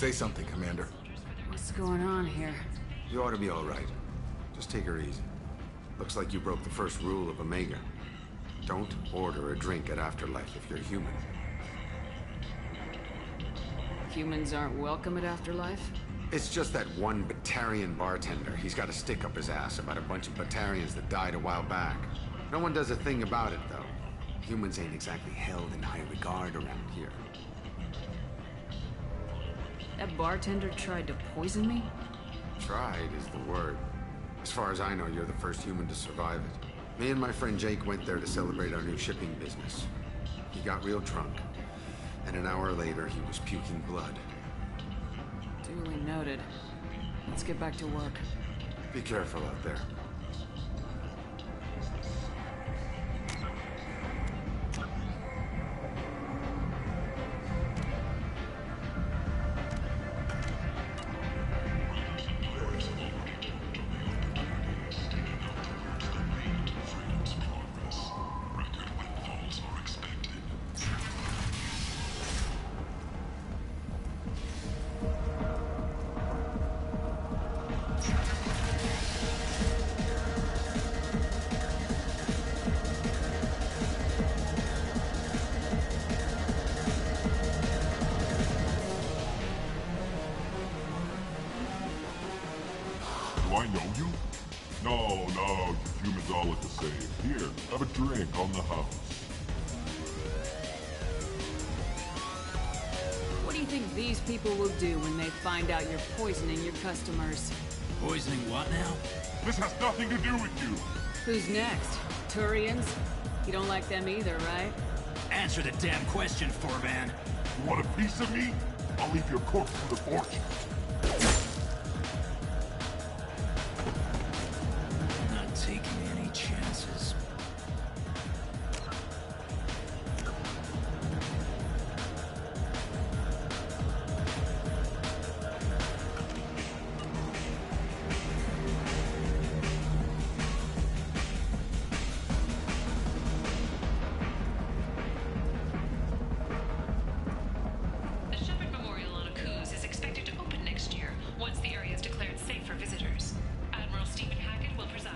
Say something, Commander. What's going on here? You ought to be all right. Just take her easy. Looks like you broke the first rule of Omega. Don't order a drink at Afterlife if you're human. Humans aren't welcome at Afterlife? It's just that one Batarian bartender. He's got a stick up his ass about a bunch of Batarians that died a while back. No one does a thing about it, though. Humans ain't exactly held in high regard around here. That bartender tried to poison me? Tried is the word. As far as I know, you're the first human to survive it. Me and my friend Jake went there to celebrate our new shipping business. He got real drunk, and an hour later he was puking blood. Duly noted. Let's get back to work. Be careful out there. Do I know you? No, you humans all look the same. Here, have a drink on the house. What do you think these people will do when they find out you're poisoning your customers? Poisoning what now? This has nothing to do with you! Who's next? Turians? You don't like them either, right? Answer the damn question, Forban. You want a piece of me? I'll leave your corpse for the fortune. Not taking any chances. The Shepard Memorial on Akuz is expected to open next year, once the area is declared safe for visitors. Admiral Stephen Hackett will preside.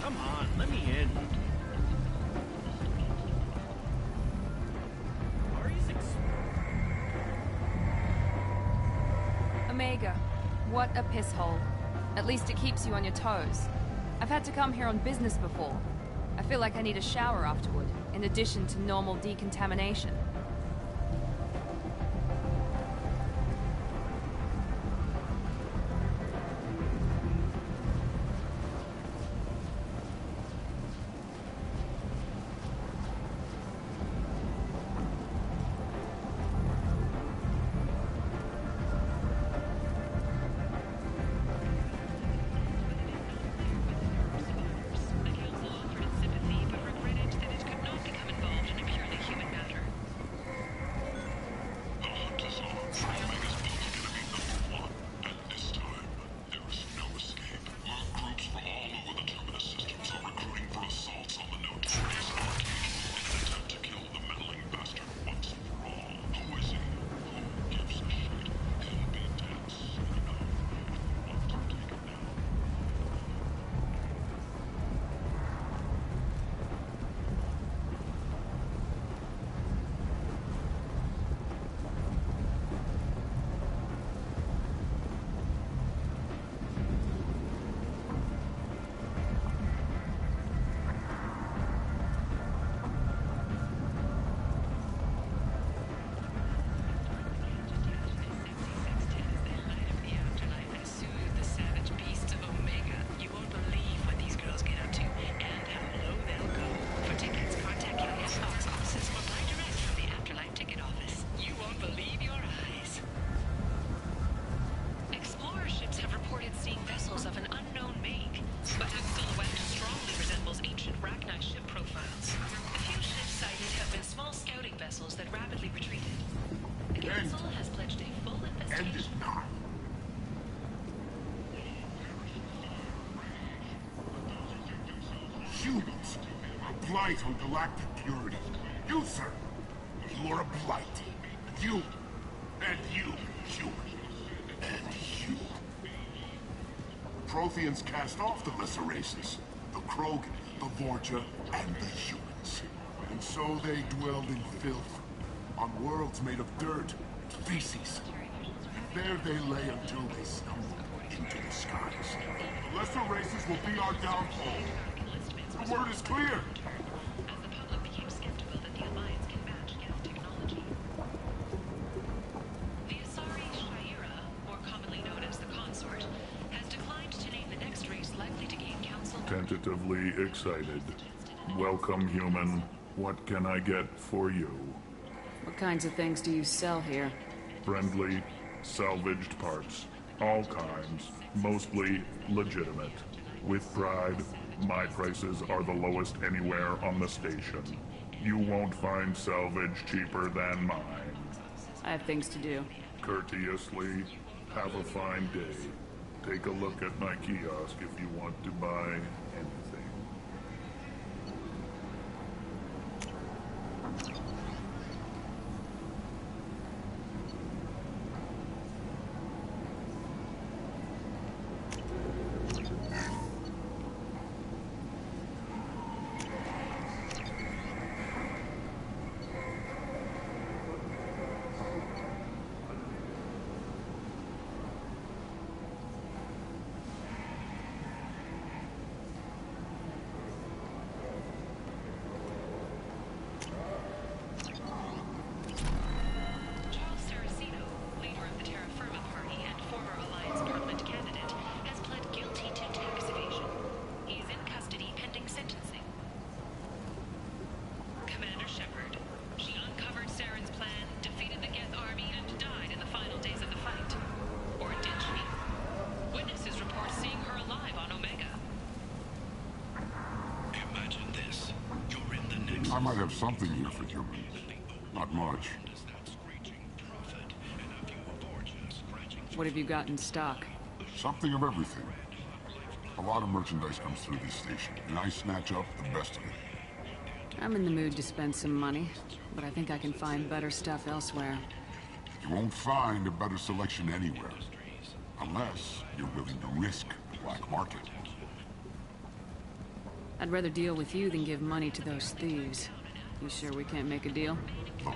Come on, let me in. Omega, what a piss hole. At least it keeps you on your toes. I've had to come here on business before. I feel like I need a shower afterward, in addition to normal decontamination. The Council offered its sympathy, but regretted that it could not become involved in a purely human matter. blight on galactic purity. You, sir, you are a blight. You, and you, human, and you. Protheans cast off the lesser races, the Krogan, the Vorja, and the humans. And so they dwelled in filth, on worlds made of dirt and feces. There they lay until they stumbled into the skies. The lesser races will be our downfall. The word is clear. As the public became skeptical that the Alliance can match Geth technology. The Asari Shaira, more commonly known as the Consort, has declined to name the next race likely to gain council. Tentatively excited. Welcome, human. What can I get for you? What kinds of things do you sell here? Friendly, salvaged parts. All kinds. Mostly legitimate. With pride, my prices are the lowest anywhere on the station. You won't find salvage cheaper than mine. I have things to do. Courteously, have a fine day. Take a look at my kiosk if you want to buy anything. Charles Saraceno, leader of the Terra Firma Party and former Alliance Parliament candidate, has pled guilty to tax evasion. He is in custody pending sentencing. Commander Shepard. She uncovered Saren's plan, defeated the Geth army, and died in the final days of the fight. Or did she? Witnesses report seeing her alive on Omega. Imagine this. You're in the next... I might have something here for humans. Not much. What have you got in stock? Something of everything. A lot of merchandise comes through this station, and I snatch up the best of it. I'm in the mood to spend some money, but I think I can find better stuff elsewhere. You won't find a better selection anywhere. Unless you're willing to risk the black market. I'd rather deal with you than give money to those thieves. You sure we can't make a deal? Look,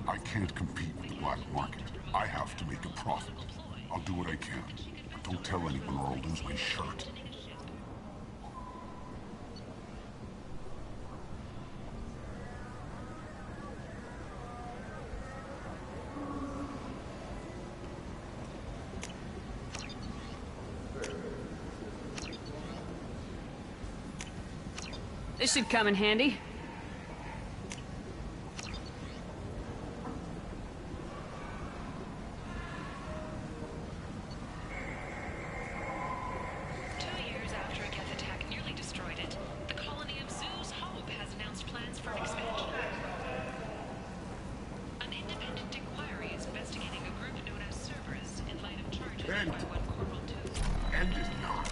I can't compete with the black market. I have to make a profit. I'll do what I can. But don't tell anyone or I'll lose my shirt. This should come in handy. End is not.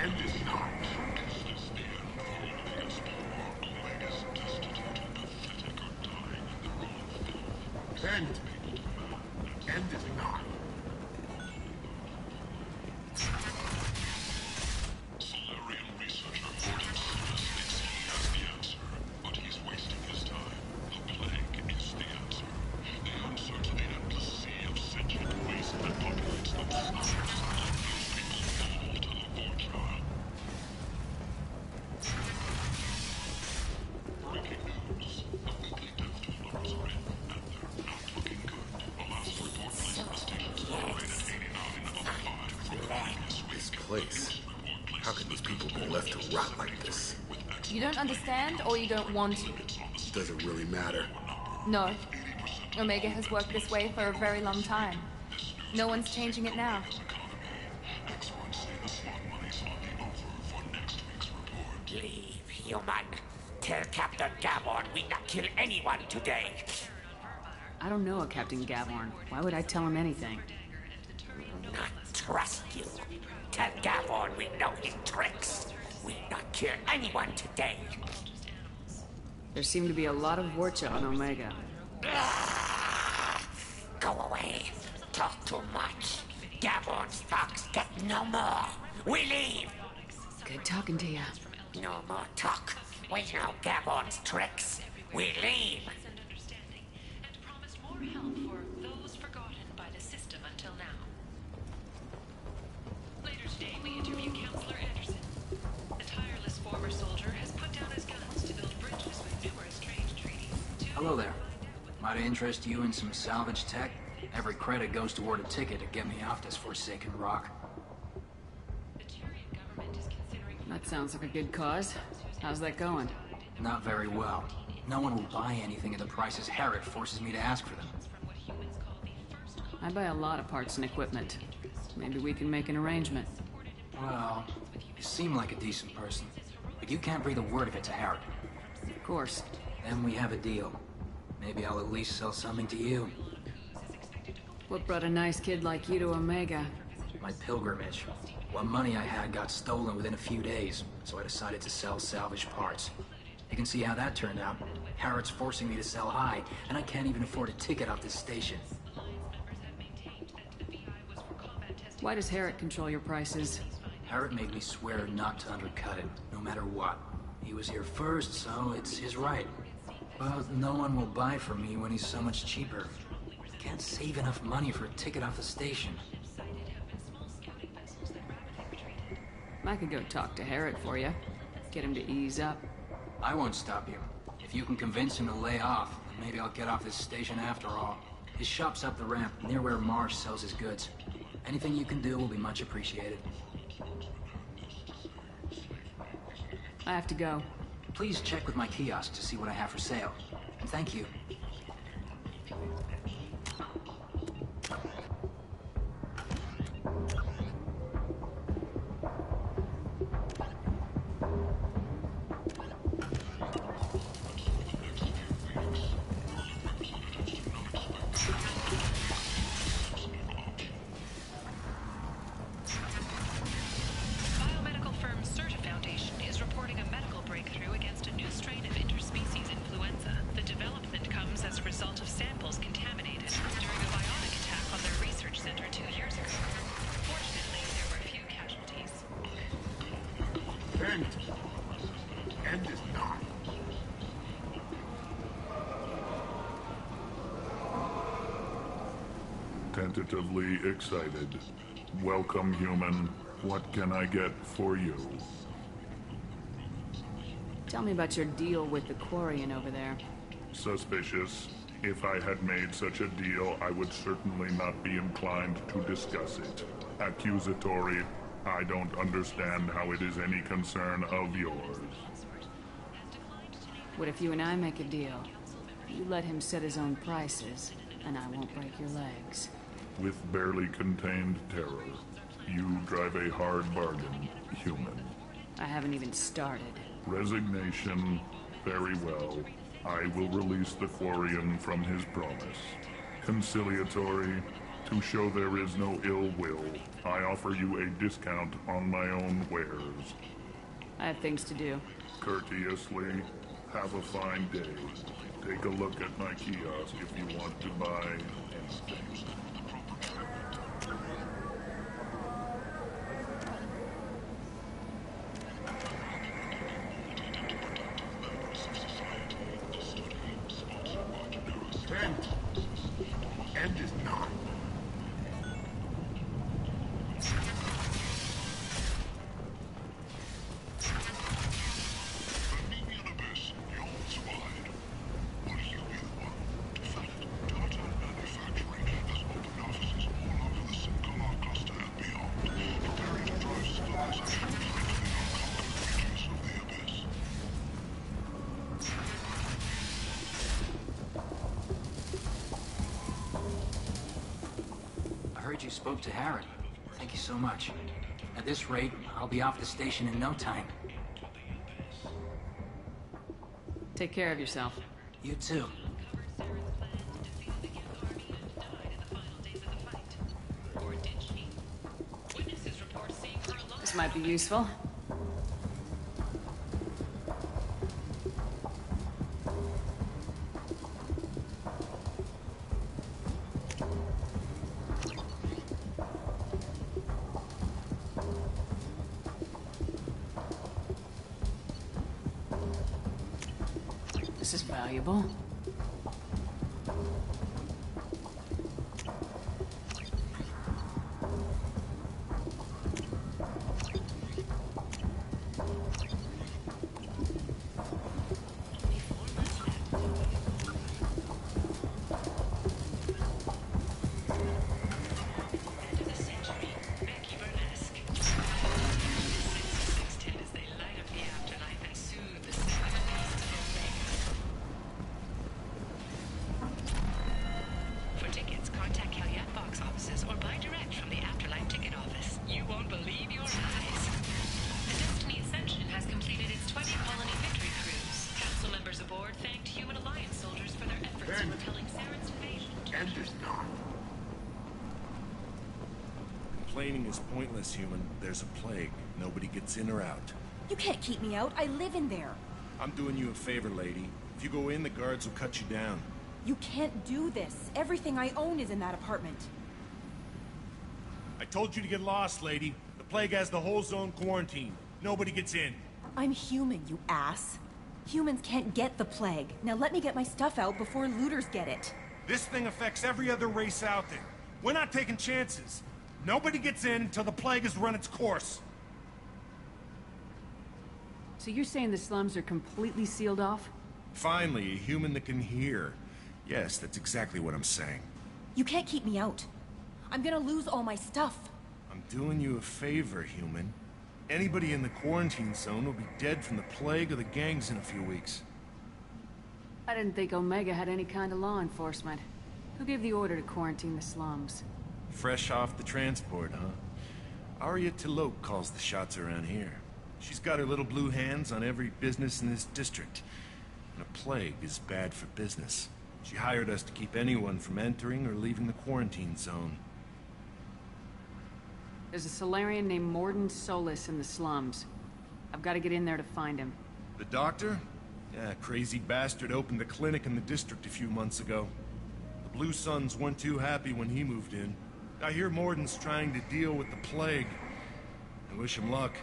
End is not. End is not. Solarian researcher Vortex Sirius thinks he has the answer, but he's wasting his time. The plague is the answer. The answer to the endless sea of sentient waste that populates the stars. Those people fall to the Vorja. place. How could these people be left to rot like this? You don't understand, or you don't want to? Doesn't really matter. No. Omega has worked this way for a very long time. No one's changing it now. Leave, human. Tell Captain Gaborn we not kill anyone today. I don't know a Captain Gaborn. Why would I tell him anything? Not trust you. Tell Gaborn we know his tricks. We not kill anyone today. There seem to be a lot of Vorcha on Omega. Go away. Talk too much. Gaborn's fox get no more. We leave. Good talking to you. No more talk. We know Gaborn's tricks. We leave. And promised more help for those forgotten by the system until now. Later today, we interview Counselor Anderson. The tireless former soldier has put down his guns to build bridges with numerous trade treaties. Hello there. Might I interest you in some salvage tech? Every credit goes toward a ticket to get me off this forsaken rock. The Tyrian government is considering... That sounds like a good cause. How's that going? Not very well. No one will buy anything at the prices Herod forces me to ask for them. I buy a lot of parts and equipment. Maybe we can make an arrangement. Well, you seem like a decent person, but you can't breathe a word of it to Herod. Of course. Then we have a deal. Maybe I'll at least sell something to you. What brought a nice kid like you to Omega? My pilgrimage. What money I had got stolen within a few days, so I decided to sell salvaged parts. You can see how that turned out. Harrod's forcing me to sell high, and I can't even afford a ticket off this station. Why does Herod control your prices? Herod made me swear not to undercut it, no matter what. He was here first, so it's his right. But no one will buy from me when he's so much cheaper. I can't save enough money for a ticket off the station. I could go talk to Herod for you. Get him to ease up. I won't stop you. If you can convince him to lay off, then maybe I'll get off this station after all. His shop's up the ramp, near where Marsh sells his goods. Anything you can do will be much appreciated. I have to go. Please check with my kiosk to see what I have for sale. And thank you. Biomedical firm Certa Foundation is reporting a medical breakthrough against a new strain of interspecies influenza. The development comes as a result of samples contaminated during a bionic attack on their research center 2 years ago. Fortunately, there were few casualties. End is not. Tentatively excited. Welcome, human. What can I get for you? Tell me about your deal with the Quarian over there. Suspicious. If I had made such a deal, I would certainly not be inclined to discuss it. Accusatory. I don't understand how it is any concern of yours. What if you and I make a deal? You let him set his own prices, and I won't break your legs. With barely contained terror, you drive a hard bargain, human. I haven't even started. Resignation. Very well. I will release the Quarian from his promise. Conciliatory. To show there is no ill will, I offer you a discount on my own wares. I have things to do. Courteously. Have a fine day. Take a look at my kiosk if you want to buy anything. End is not. heard you spoke to Harry. Thank you so much. At this rate, I'll be off the station in no time. Take care of yourself. You too. This might be useful. This is valuable. Complaining is pointless, human. There's a plague. Nobody gets in or out. You can't keep me out. I live in there. I'm doing you a favor, lady. If you go in, the guards will cut you down. You can't do this. Everything I own is in that apartment. I told you to get lost, lady. The plague has the whole zone quarantined. Nobody gets in. I'm human, you ass. Humans can't get the plague. Now let me get my stuff out before looters get it. This thing affects every other race out there. We're not taking chances. Nobody gets in until the plague has run its course. So you're saying the slums are completely sealed off? Finally, a human that can hear. Yes, that's exactly what I'm saying. You can't keep me out. I'm gonna lose all my stuff. I'm doing you a favor, human. Anybody in the quarantine zone will be dead from the plague or the gangs in a few weeks. I didn't think Omega had any kind of law enforcement. Who gave the order to quarantine the slums? Fresh off the transport, huh? Arya T'Loak calls the shots around here. She's got her little blue hands on every business in this district. And a plague is bad for business. She hired us to keep anyone from entering or leaving the quarantine zone. There's a Solarian named Mordin Solus in the slums. I've got to get in there to find him. The doctor? Yeah, crazy bastard opened a clinic in the district a few months ago. The Blue Suns weren't too happy when he moved in. I hear Mordin's trying to deal with the plague. I wish him luck.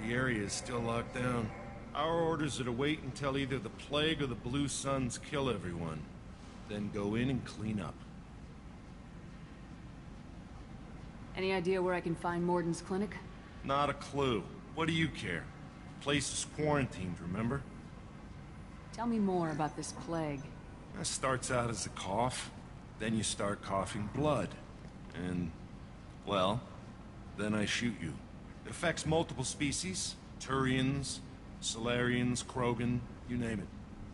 The area is still locked down. Our orders are to wait until either the plague or the Blue Suns kill everyone. Then go in and clean up. Any idea where I can find Mordin's clinic? Not a clue. What do you care? The place is quarantined, remember? Tell me more about this plague. It starts out as a cough, then you start coughing blood. And, well, then I shoot you. It affects multiple species. Turians, Solarians, Krogan, you name it.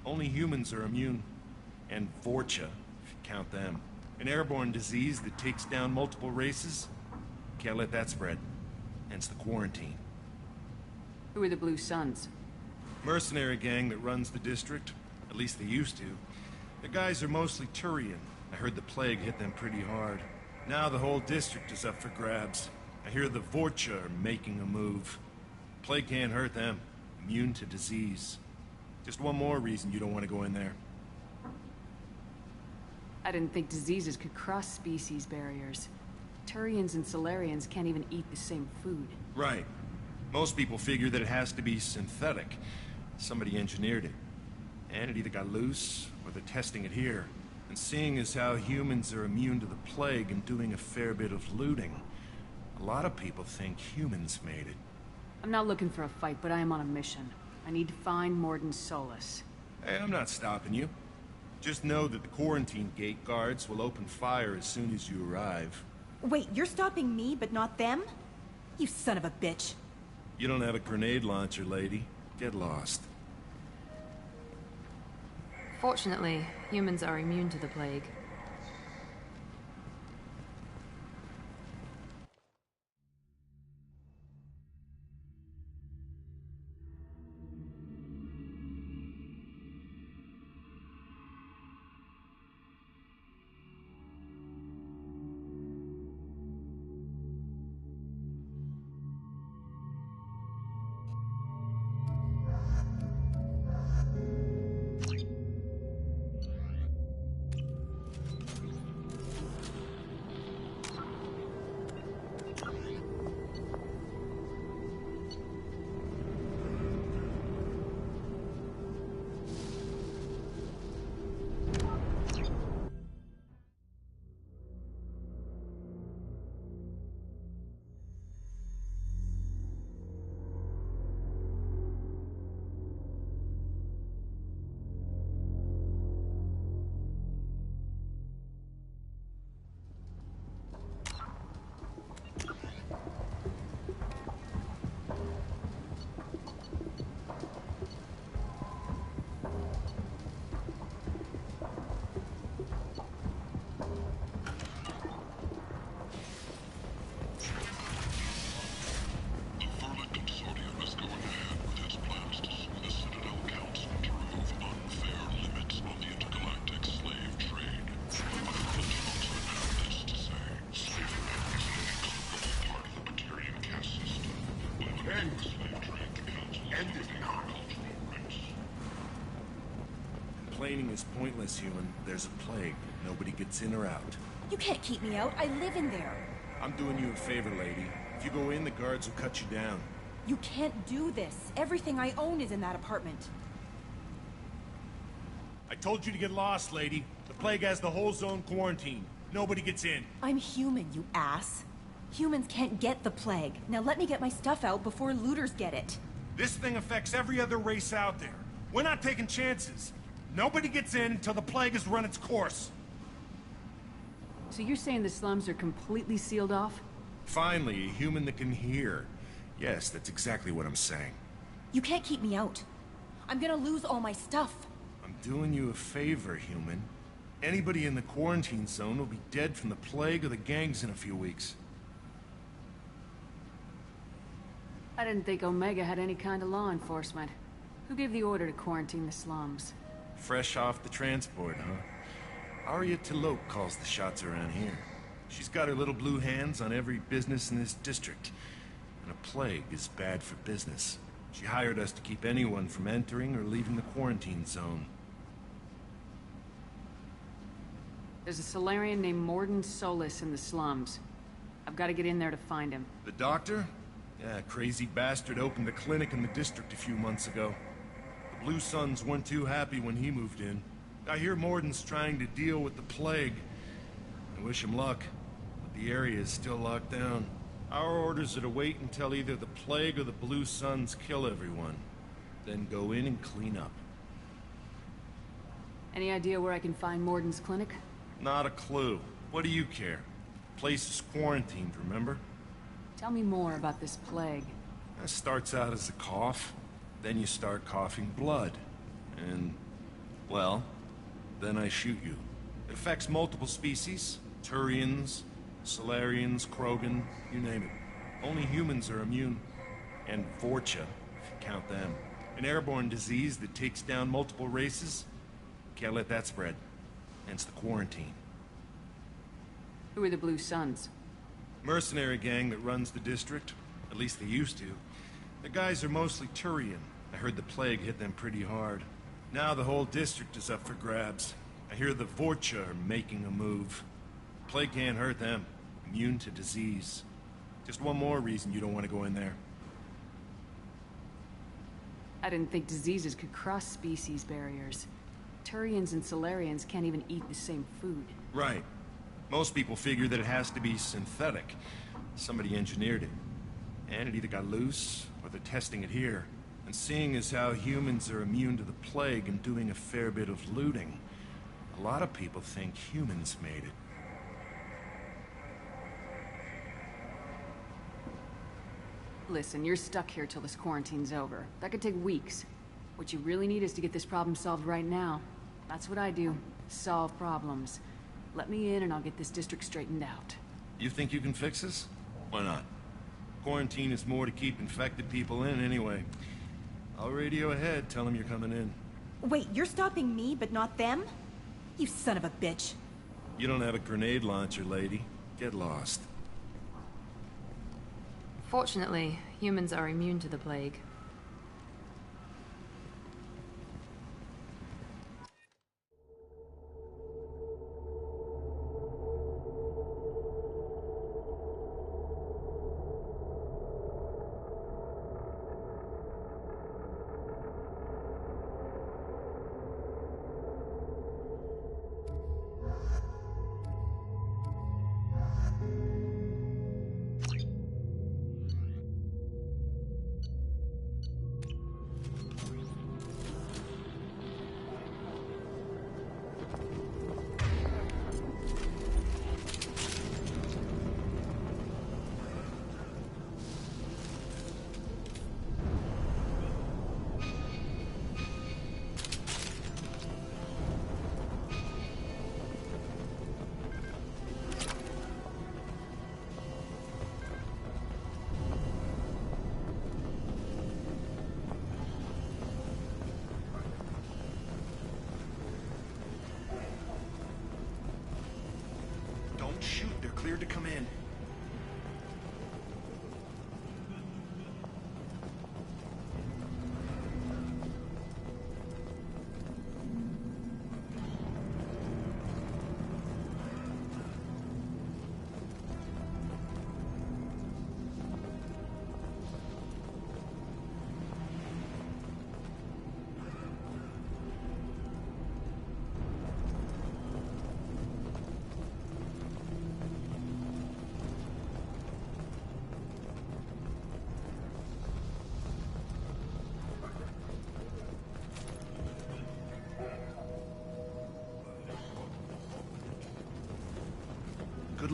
Only humans are immune. And Vorcha, if you count them. An airborne disease that takes down multiple races. Can't let that spread. Hence the quarantine. Who are the Blue Suns? Mercenary gang that runs the district. At least they used to. The guys are mostly Turian. I heard the plague hit them pretty hard. Now the whole district is up for grabs. I hear the Vorcha are making a move. Plague can't hurt them. Immune to disease. Just one more reason you don't want to go in there. I didn't think diseases could cross species barriers. Turians and Solarians can't even eat the same food. Right. Most people figure that it has to be synthetic. Somebody engineered it. And it either got loose, or they're testing it here. And seeing as how humans are immune to the plague and doing a fair bit of looting, a lot of people think humans made it. I'm not looking for a fight, but I am on a mission. I need to find Mordin Solus. Hey, I'm not stopping you. Just know that the quarantine gate guards will open fire as soon as you arrive. Wait, you're stopping me, but not them? You son of a bitch. You don't have a grenade launcher, lady. Get lost. Fortunately, humans are immune to the plague. End it now. Complaining is pointless, human. There's a plague. Nobody gets in or out. You can't keep me out. I live in there. I'm doing you a favor, lady. If you go in, the guards will cut you down. You can't do this. Everything I own is in that apartment. I told you to get lost, lady. The plague has the whole zone quarantined. Nobody gets in. I'm human, you ass. Humans can't get the plague. Now let me get my stuff out before looters get it. This thing affects every other race out there. We're not taking chances. Nobody gets in until the plague has run its course. So you're saying the slums are completely sealed off? Finally, a human that can hear. Yes, that's exactly what I'm saying. You can't keep me out. I'm gonna lose all my stuff. I'm doing you a favor, human. Anybody in the quarantine zone will be dead from the plague or the gangs in a few weeks. I didn't think Omega had any kind of law enforcement. Who gave the order to quarantine the slums? Fresh off the transport, huh? Arya T'Loak calls the shots around here. She's got her little blue hands on every business in this district. And a plague is bad for business. She hired us to keep anyone from entering or leaving the quarantine zone. There's a Solarian named Mordin Solus in the slums. I've got to get in there to find him. The doctor? Yeah, crazy bastard opened a clinic in the district a few months ago. The Blue Suns weren't too happy when he moved in. I hear Mordin's trying to deal with the plague. I wish him luck, but the area is still locked down. Our orders are to wait until either the plague or the Blue Suns kill everyone. Then go in and clean up. Any idea where I can find Mordin's clinic? Not a clue. What do you care? The place is quarantined, remember? Tell me more about this plague. That starts out as a cough, then you start coughing blood. And, well, then I shoot you. It affects multiple species. Turians, Solarians, Krogan, you name it. Only humans are immune. And Vorcha, if you count them. An airborne disease that takes down multiple races. Can't let that spread. Hence the quarantine. Who are the Blue Suns? Mercenary gang that runs the district. At least they used to. The guys are mostly Turian. I heard the plague hit them pretty hard. Now the whole district is up for grabs. I hear the Vorcha are making a move. Plague can't hurt them. Immune to disease. Just one more reason you don't want to go in there. I didn't think diseases could cross species barriers. Turians and Solarians can't even eat the same food. Right. Most people figure that it has to be synthetic. Somebody engineered it. And it either got loose, or they're testing it here. And seeing as how humans are immune to the plague and doing a fair bit of looting, a lot of people think humans made it. Listen, you're stuck here till this quarantine's over. That could take weeks. What you really need is to get this problem solved right now. That's what I do. Solve problems. Let me in and I'll get this district straightened out. You think you can fix this? Why not? Quarantine is more to keep infected people in anyway. I'll radio ahead, tell them you're coming in. Wait, you're stopping me, but not them? You son of a bitch. You don't have a grenade launcher, lady. Get lost. Fortunately, humans are immune to the plague.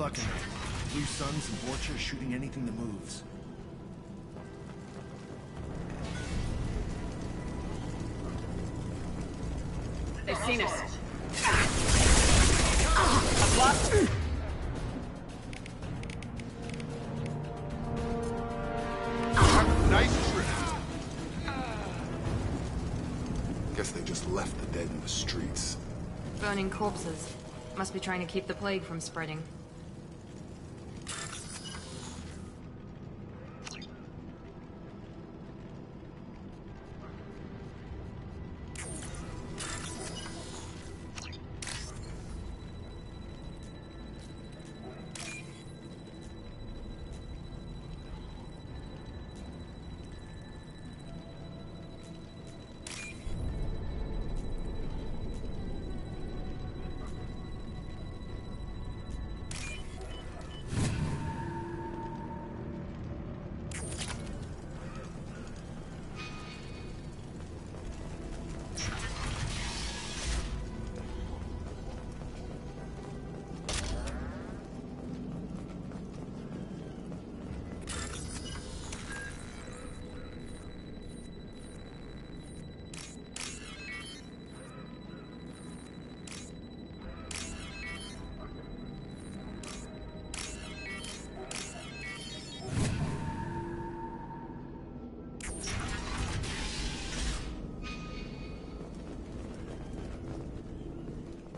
luck in there. Blue Suns and Vorcha shooting anything that moves. They've seen us. Nice trick. Guess they just left the dead in the streets. Burning corpses. Must be trying to keep the plague from spreading.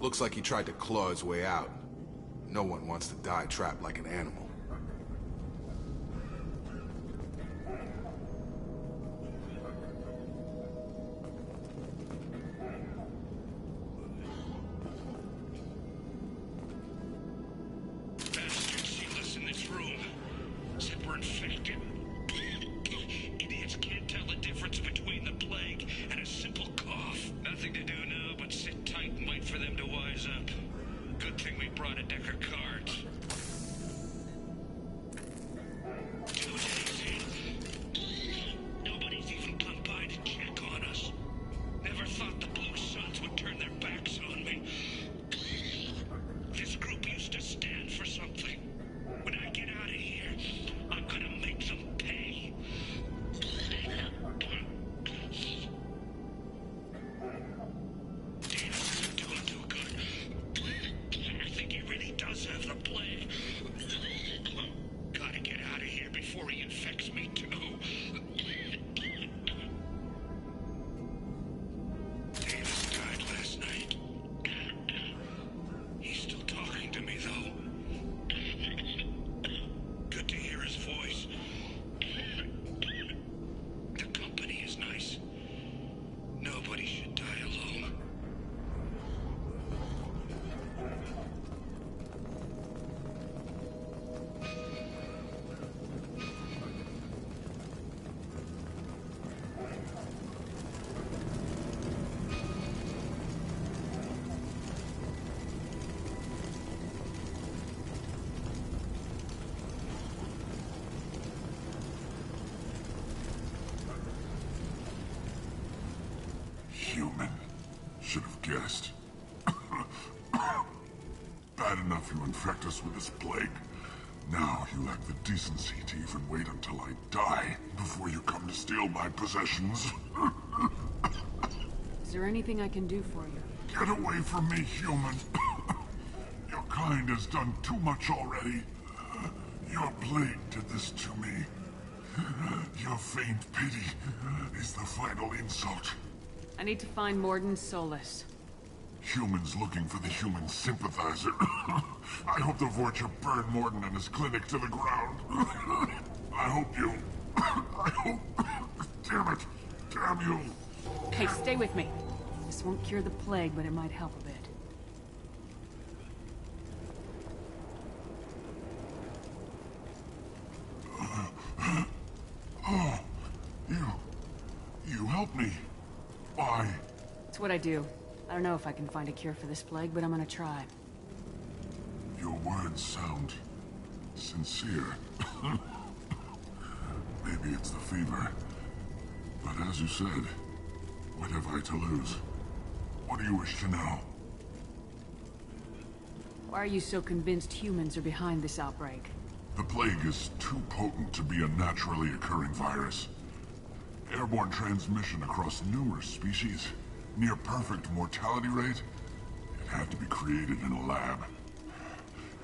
Looks like he tried to claw his way out. No one wants to die trapped like an animal. Bastards sealed us in this room. Said we're infected. Idiots can't tell the difference between the plague and a simple cough. Nothing to do now but sit tight and wait for them to wise up. Good thing we brought a deck of cards. 2 days in. Nobody's even come by to check on us. Never thought the Blue Suns would turn their backs on me. This group used to stand for something. When I get out of here, I'm gonna make them pay. Damn, this isn't doing too good. I think he really does have the plague. Gotta get out of here before he infects me too. Davis died last night. He's still talking to me, though. Good to hear his voice. The company is nice. Nobody should die alone. Human. Should have guessed. Bad enough you infect us with this plague. Now you lack the decency to even wait until I die before you come to steal my possessions. Is there anything I can do for you? Get away from me, human. Your kind has done too much already. Your plague did this to me. Your feigned pity is the final insult. I need to find Mordin Solus. Humans looking for the human sympathizer. I hope the Vorcha burn Mordin and his clinic to the ground. I hope you... I hope... Damn it! Damn you! Hey, stay with me. This won't cure the plague, but it might help a bit. Oh, you helped me. Why? It's what I do. I don't know if I can find a cure for this plague, but I'm gonna try. Your words sound sincere. Maybe it's the fever. But as you said, what have I to lose? What do you wish to know? Why are you so convinced humans are behind this outbreak? The plague is too potent to be a naturally occurring virus. Airborne transmission across numerous species, near perfect mortality rate. It had to be created in a lab.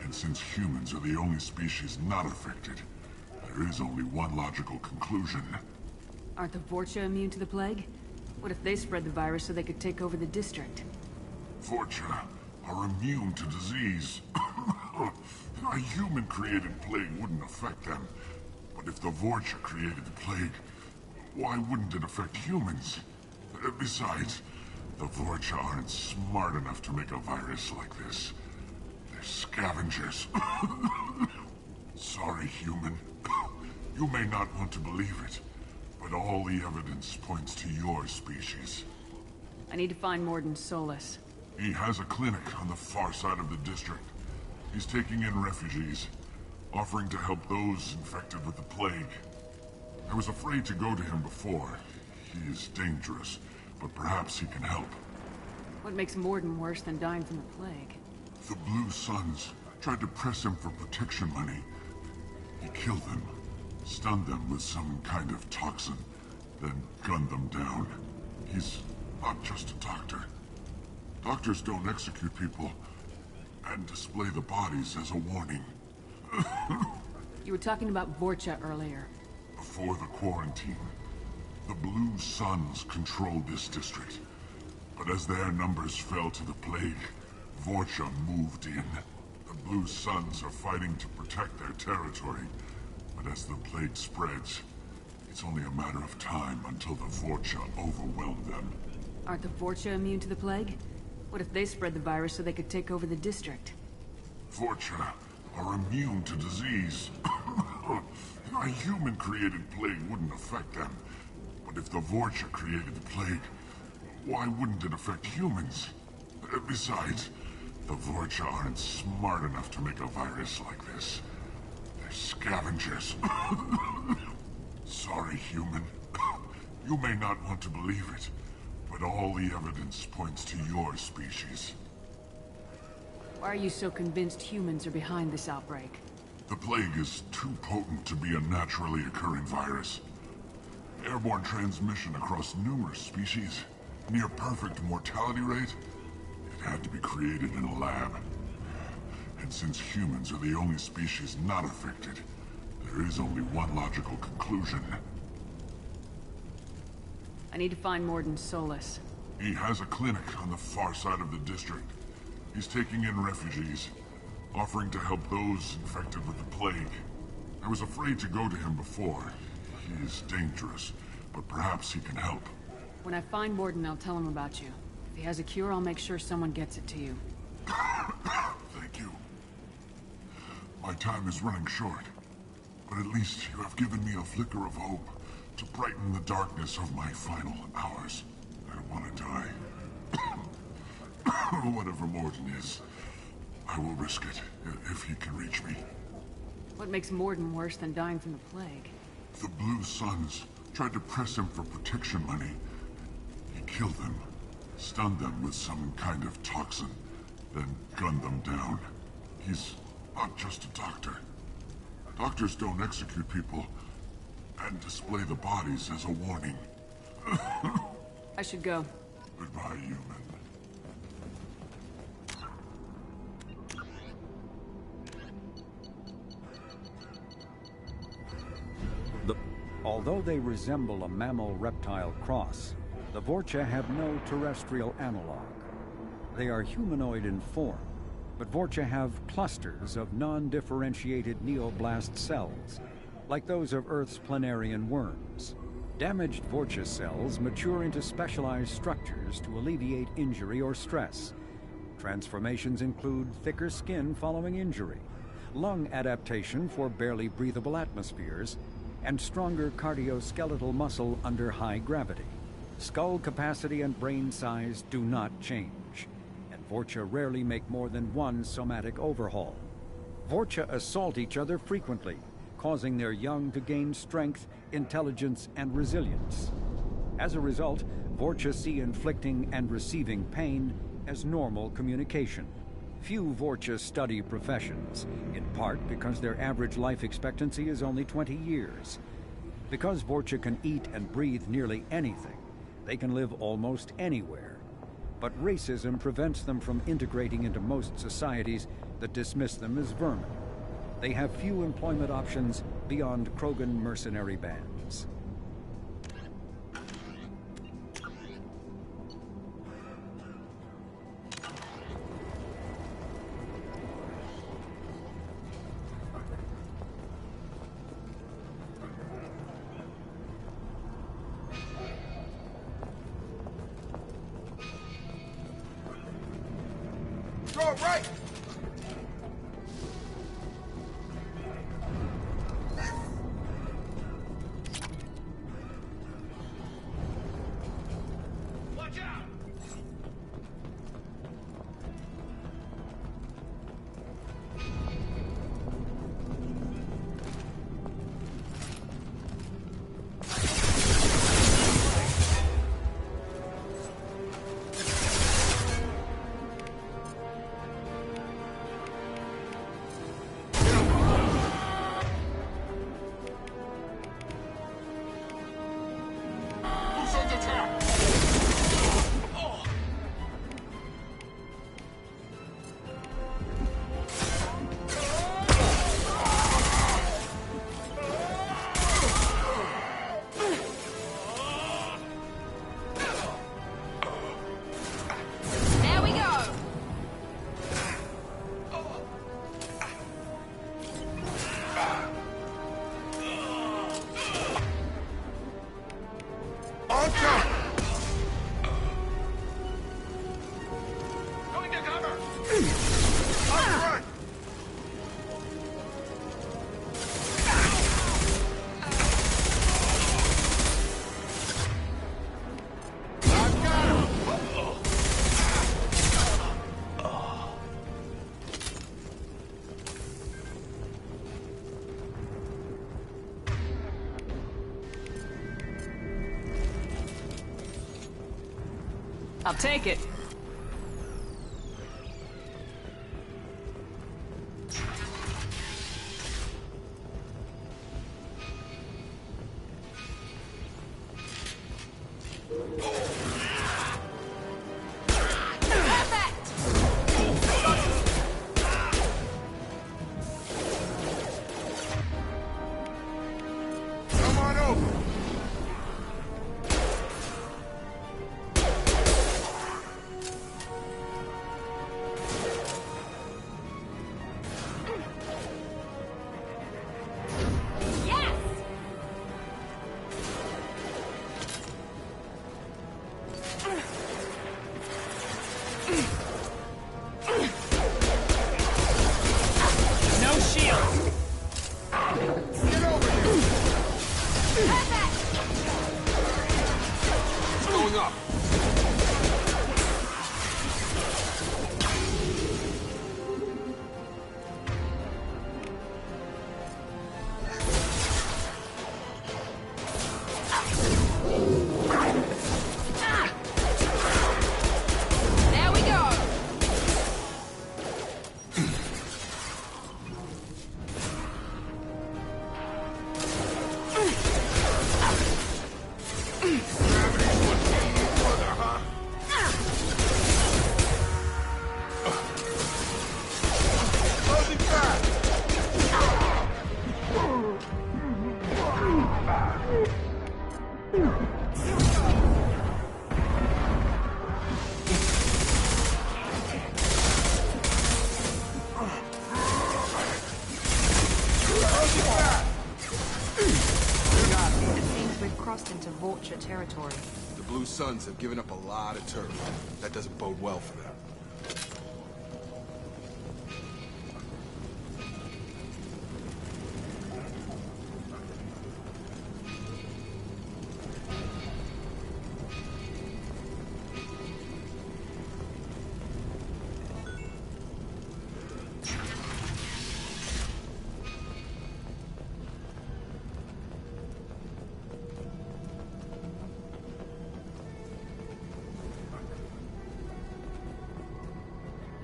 And since humans are the only species not affected, there is only one logical conclusion. Aren't the Vorcha immune to the plague? What if they spread the virus so they could take over the district? Vorcha are immune to disease. A human-created plague wouldn't affect them. But if the Vorcha created the plague, why wouldn't it affect humans? Besides, the Vorcha aren't smart enough to make a virus like this. They're scavengers. Sorry, human. You may not want to believe it, but all the evidence points to your species. I need to find Mordin Solus. He has a clinic on the far side of the district. He's taking in refugees, offering to help those infected with the plague. I was afraid to go to him before. He is dangerous, but perhaps he can help. What makes Mordin worse than dying from the plague? The Blue Suns tried to press him for protection money. He killed them, stunned them with some kind of toxin, then gunned them down. He's not just a doctor. Doctors don't execute people and display the bodies as a warning. You were talking about Vorcha earlier. Before the quarantine, the Blue Suns controlled this district. But as their numbers fell to the plague, Vorcha moved in. The Blue Suns are fighting to protect their territory. But as the plague spreads, it's only a matter of time until the Vorcha overwhelm them. Aren't the Vorcha immune to the plague? What if they spread the virus so they could take over the district? Vorcha are immune to disease. A human-created plague wouldn't affect them. But if the Vorcha created the plague, why wouldn't it affect humans? Besides, the Vorcha aren't smart enough to make a virus like this. They're scavengers. Sorry, human. You may not want to believe it, but all the evidence points to your species. Why are you so convinced humans are behind this outbreak? The plague is too potent to be a naturally occurring virus. Airborne transmission across numerous species, near perfect mortality rate. It had to be created in a lab. And since humans are the only species not affected, there is only one logical conclusion. I need to find Mordin Solus. He has a clinic on the far side of the district. He's taking in refugees, offering to help those infected with the plague. I was afraid to go to him before. He is dangerous, but perhaps he can help. When I find Mordin, I'll tell him about you. If he has a cure, I'll make sure someone gets it to you. Thank you. My time is running short, but at least you have given me a flicker of hope to brighten the darkness of my final hours. I want to die. Whatever Mordin is, I will risk it if he can reach me. What makes Mordin worse than dying from the plague? The Blue Suns tried to press him for protection money. He killed them, stunned them with some kind of toxin, then gunned them down. He's not just a doctor. Doctors don't execute people and display the bodies as a warning. I should go. Goodbye, human. Although they resemble a mammal-reptile cross, the Vorcha have no terrestrial analog. They are humanoid in form, but Vorcha have clusters of non-differentiated neoblast cells, like those of Earth's planarian worms. Damaged Vorcha cells mature into specialized structures to alleviate injury or stress. Transformations include thicker skin following injury, lung adaptation for barely breathable atmospheres, and stronger cardioskeletal muscle under high gravity. Skull capacity and brain size do not change, and Vorcha rarely make more than one somatic overhaul. Vorcha assault each other frequently, causing their young to gain strength, intelligence, and resilience. As a result, Vorcha see inflicting and receiving pain as normal communication. Few Vorcha study professions, in part because their average life expectancy is only 20 years. Because Vorcha can eat and breathe nearly anything, they can live almost anywhere. But racism prevents them from integrating into most societies that dismiss them as vermin. They have few employment options beyond Krogan mercenary bands. Go right! Watch out! Who's under attack? Oh! There we go! On top! Going to cover! Up front! I got him! I'll take it. Come on over! Yes! No shield. Get over here! Perfect! It's going up! There we go! Gravity's what's getting you further, huh? Closing fast! Closing fast! It seems we've crossed into Vorcha territory. The Blue Suns have given up a lot of turf. That doesn't bode well for them.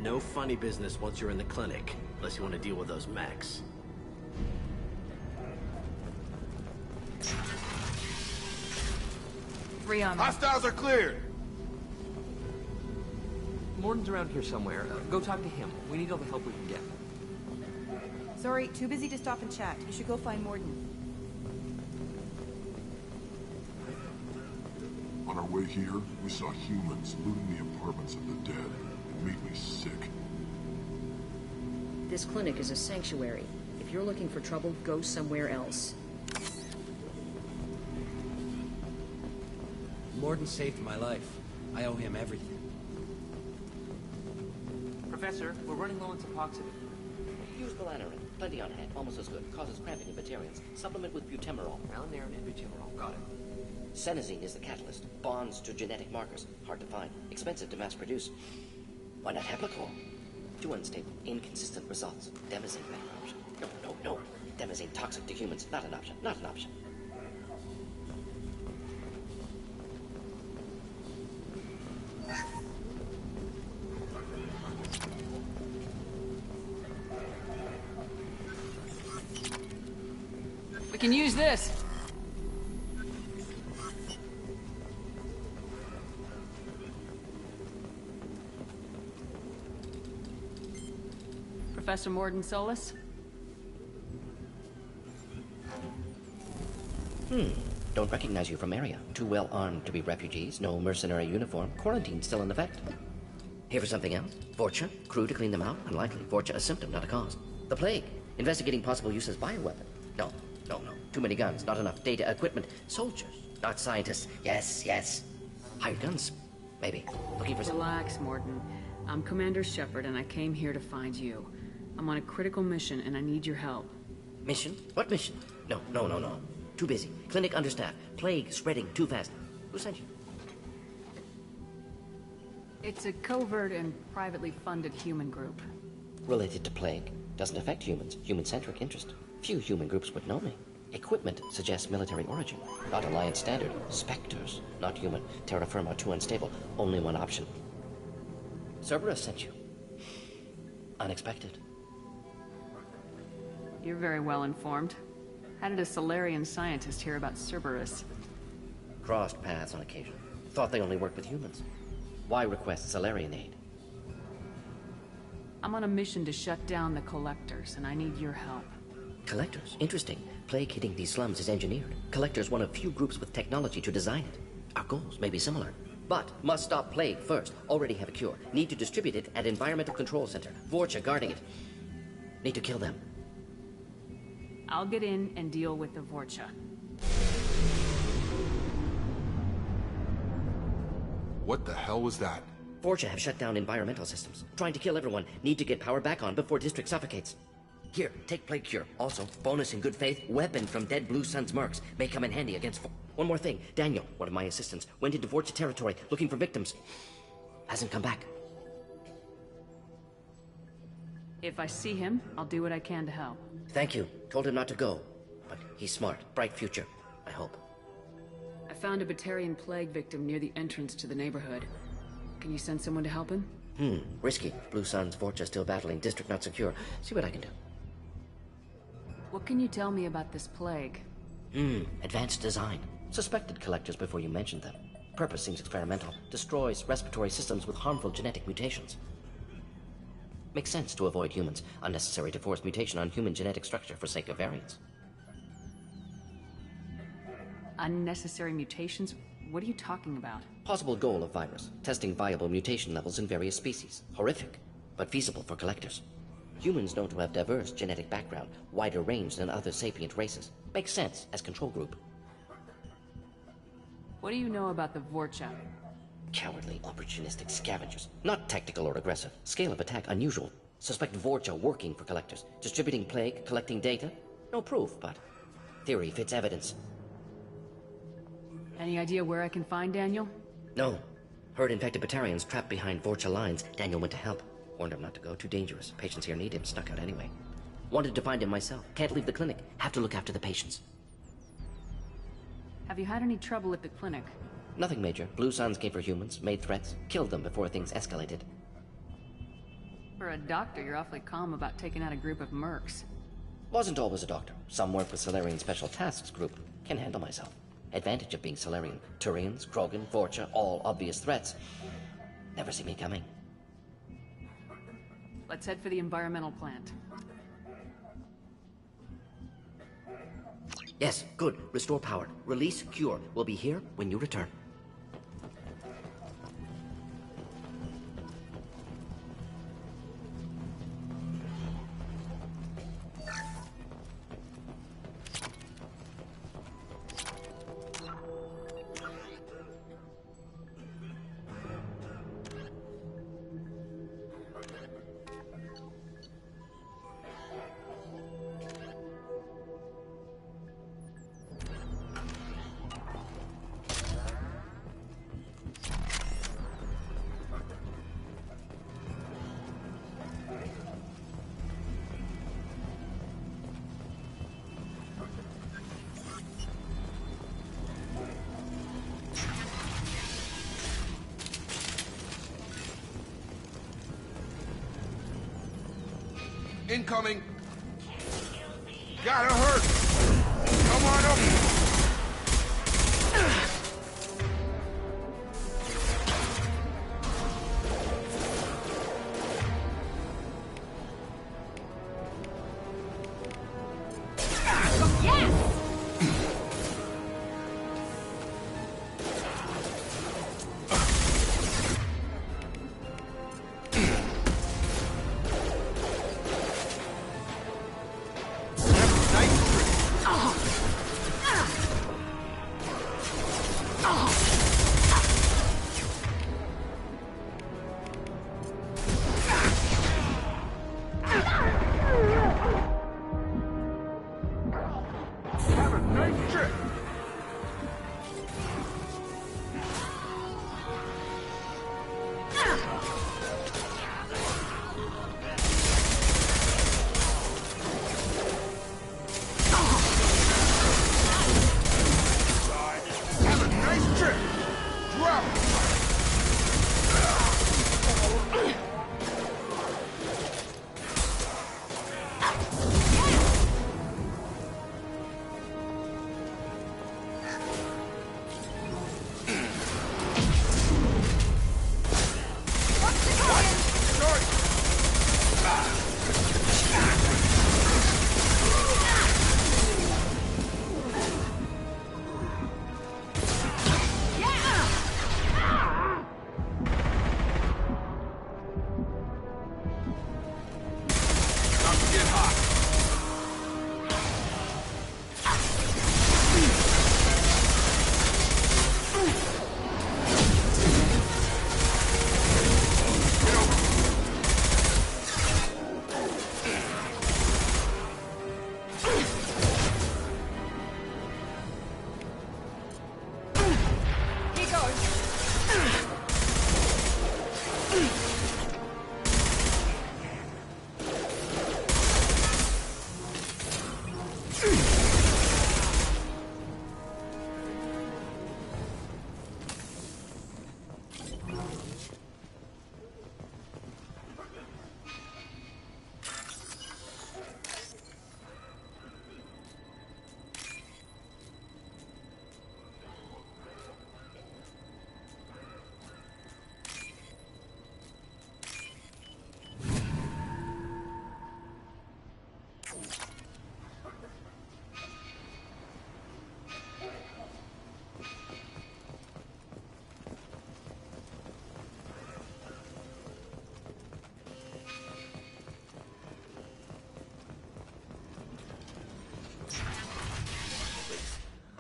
No funny business once you're in the clinic, unless you want to deal with those mechs. Three on me. Hostiles are cleared! Morden's around here somewhere. Go talk to him. We need all the help we can get. Sorry, too busy to stop and chat. You should go find Morden. On our way here, we saw humans looting the apartments of the dead. It made me sick. This clinic is a sanctuary. If you're looking for trouble, go somewhere else. Morden saved my life. I owe him everything. Professor, we're running low on Suboxone. Use Galanerin. Plenty on hand. Almost as good. Causes cramping in Batarians. Supplement with butemerol. Galanerin and butemerol. Got it. Senesine is the catalyst. Bonds to genetic markers. Hard to find. Expensive to mass produce. Why not Heplicol? Too unstable. Inconsistent results. Demazine better option. No. Demazine toxic to humans. Not an option. Not an option. We can use this. Professor Morden Solus? Don't recognize you from area. Too well armed to be refugees. No mercenary uniform. Quarantine still in effect. Here for something else? Vorcha? Crew to clean them out? Unlikely. Vorcha a symptom, not a cause. The plague? Investigating possible use as bioweapon? No. Too many guns, not enough data, equipment. Soldiers, not scientists. Yes. Hired guns, maybe. Looking for some... Relax, Morden. I'm Commander Shepard, and I came here to find you. I'm on a critical mission, and I need your help. Mission? What mission? No. Too busy. Clinic understaffed. Plague spreading too fast. Who sent you? It's a covert and privately funded human group. Related to plague. Doesn't affect humans. Human-centric interest. Few human groups would know me. Equipment suggests military origin. Not Alliance standard. Spectres. Not human. Terra firma too unstable. Only one option. Cerberus sent you. Unexpected. You're very well informed. How did a Solarian scientist hear about Cerberus? Crossed paths on occasion. Thought they only worked with humans. Why request Solarian aid? I'm on a mission to shut down the Collectors, and I need your help. Collectors? Interesting. Plague hitting these slums is engineered. Collectors one of few groups with technology to design it. Our goals may be similar. But must stop plague first. Already have a cure. Need to distribute it at Environmental Control Center. Vorcha guarding it. Need to kill them. I'll get in and deal with the Vorcha. What the hell was that? Vorcha have shut down environmental systems. Trying to kill everyone. Need to get power back on before district suffocates. Here, take Plague Cure. Also, bonus in good faith, weapon from dead Blue Sun's mercs. May come in handy against... One more thing. Daniel, one of my assistants, went into Vorcha territory looking for victims. Hasn't come back. If I see him, I'll do what I can to help. Thank you. Told him not to go. But he's smart. Bright future. I hope. I found a Batarian plague victim near the entrance to the neighborhood. Can you send someone to help him? Risky. Blue Sun's Vorcha still battling. District not secure. See what I can do. What can you tell me about this plague? Advanced design. Suspected collectors before you mentioned them. Purpose seems experimental. Destroys respiratory systems with harmful genetic mutations. Makes sense to avoid humans. Unnecessary to force mutation on human genetic structure for sake of variants. Unnecessary mutations? What are you talking about? Possible goal of virus. Testing viable mutation levels in various species. Horrific, but feasible for collectors. Humans known to have diverse genetic background, wider range than other sapient races. Makes sense as control group. What do you know about the Vorcha? Cowardly, opportunistic scavengers. Not tactical or aggressive. Scale of attack unusual. Suspect Vorcha working for collectors. Distributing plague, collecting data. No proof, but theory fits evidence. Any idea where I can find Daniel? No. Heard infected Batarians trapped behind Vorcha lines. Daniel went to help. Warned him not to go. Too dangerous. Patients here need him. Snuck out anyway. Wanted to find him myself. Can't leave the clinic. Have to look after the patients. Have you had any trouble at the clinic? Nothing major. Blue Suns came for humans, made threats, killed them before things escalated. For a doctor, you're awfully calm about taking out a group of mercs. Wasn't always a doctor. Some work with Salarian Special Tasks Group. Can handle myself. Advantage of being Salarian. Turians, Krogan, Vorcha, all obvious threats. Never see me coming. Let's head for the environmental plant. Yes, good. Restore power. Release cure. We'll be here when you return. Incoming! Gotta hurt! Come on up!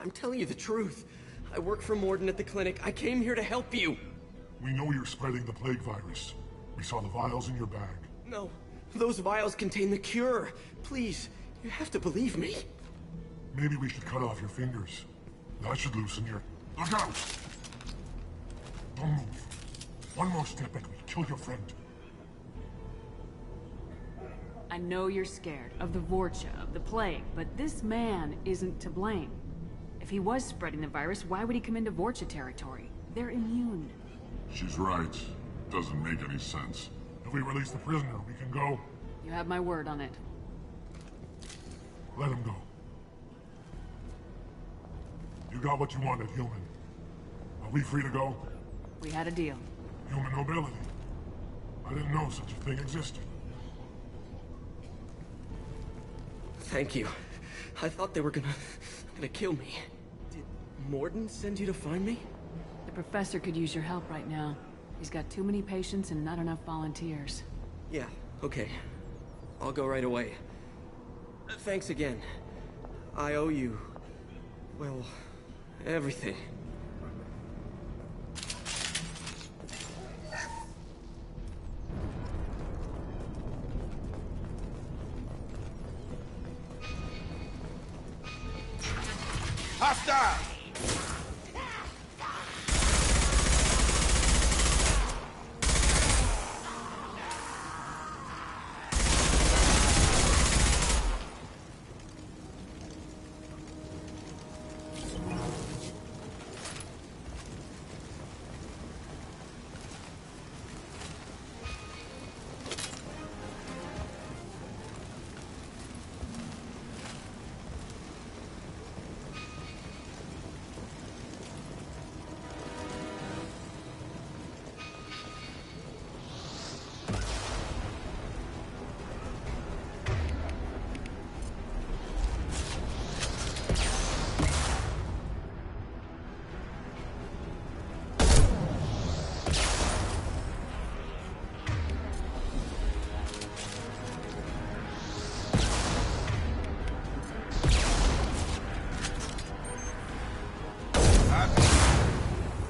I'm telling you the truth. I work for Mordin at the clinic. I came here to help you. We know you're spreading the plague virus. We saw the vials in your bag. No, those vials contain the cure. Please, you have to believe me. Maybe we should cut off your fingers. That should loosen your... Look out! Don't move. One more step and we'll kill your friend. I know you're scared of the Vorcha, of the plague, but this man isn't to blame. If he was spreading the virus, why would he come into Vorcha territory? They're immune. She's right. Doesn't make any sense. If we release the prisoner, we can go. You have my word on it. Let him go. You got what you wanted, human. Are we free to go? We had a deal. Human nobility. I didn't know such a thing existed. Thank you. I thought they were gonna kill me. Did Mordin send you to find me? The professor could use your help right now. He's got too many patients and not enough volunteers. Yeah, okay. I'll go right away. Thanks again. I owe you... well, everything. Hostile!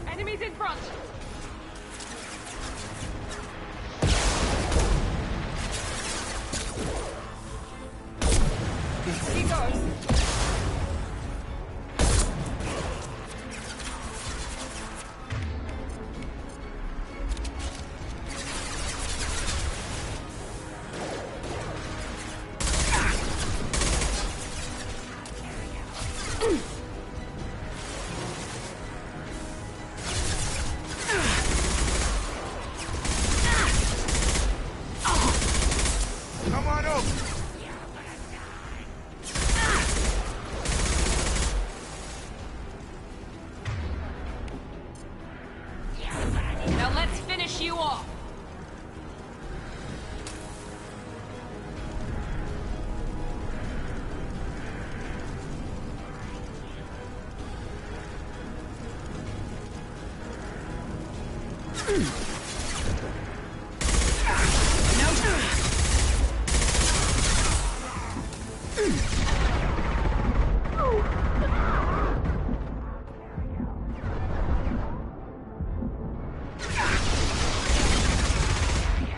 Enemies in front! He goes! Come on over! Now let's finish you off!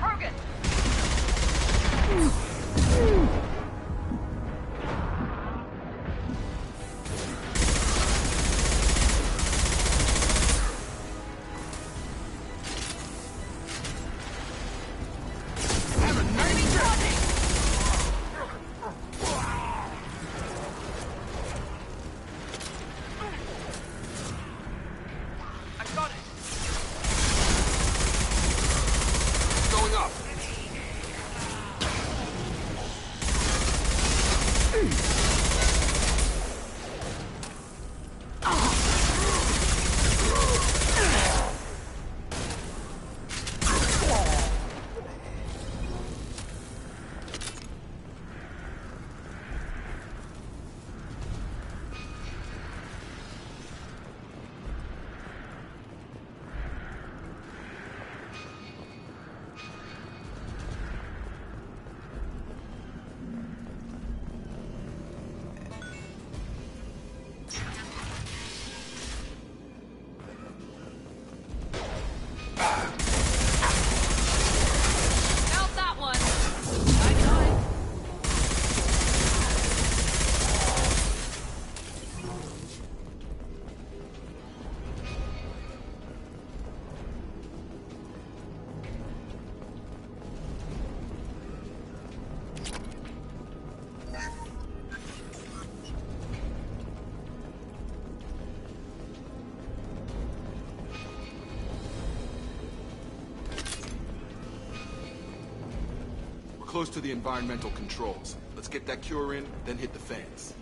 Hogan! close to the environmental controls. Let's get that cure in, then hit the fans.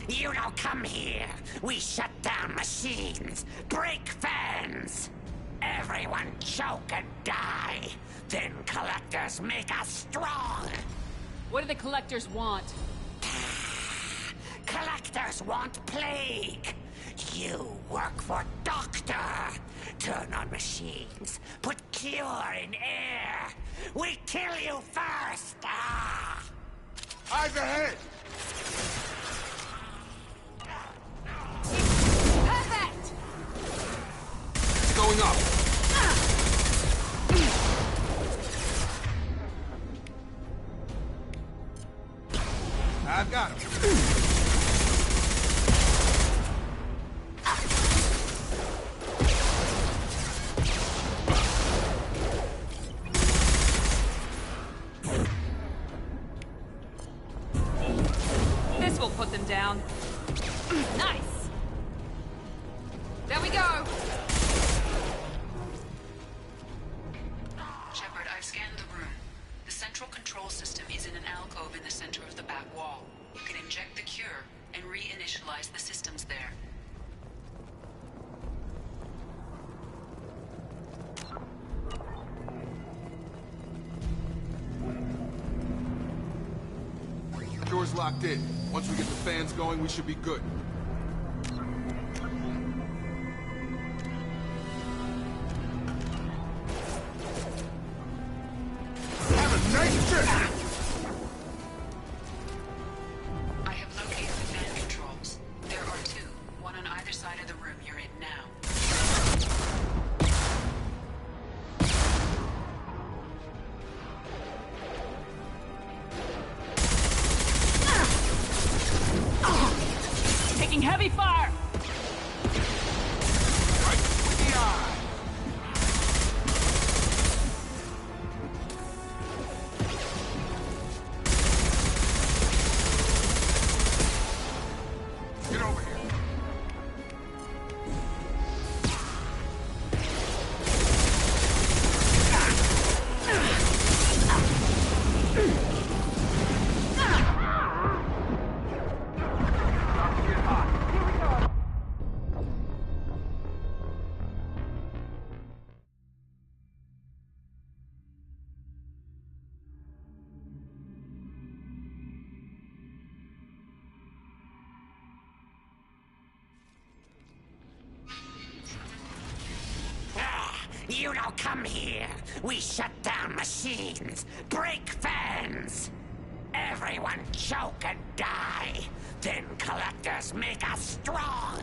You don't come here. We shut down machines, break fans. Everyone choke and die. Then collectors make us strong. What do the collectors want? Collectors want plague. You work for Doctor. Turn on machines. Put cure in air. We kill you first. Eyes ahead! Perfect! It's going up. I've got him. This will put them down. Nice! There we go! Shepard, I've scanned the room. The central control system is in an alcove in the center of the back wall. You can inject the cure and reinitialize the systems there. Door's locked in. Once we get the fans going, we should be good. Have a nice trip! I have located the fan controls. There are two, one on either side of the room you're in now. Taking heavy fire! Right in the eye. Get over here. You don't come here. We shut down machines, break fans. Everyone choke and die. Then collectors make us strong.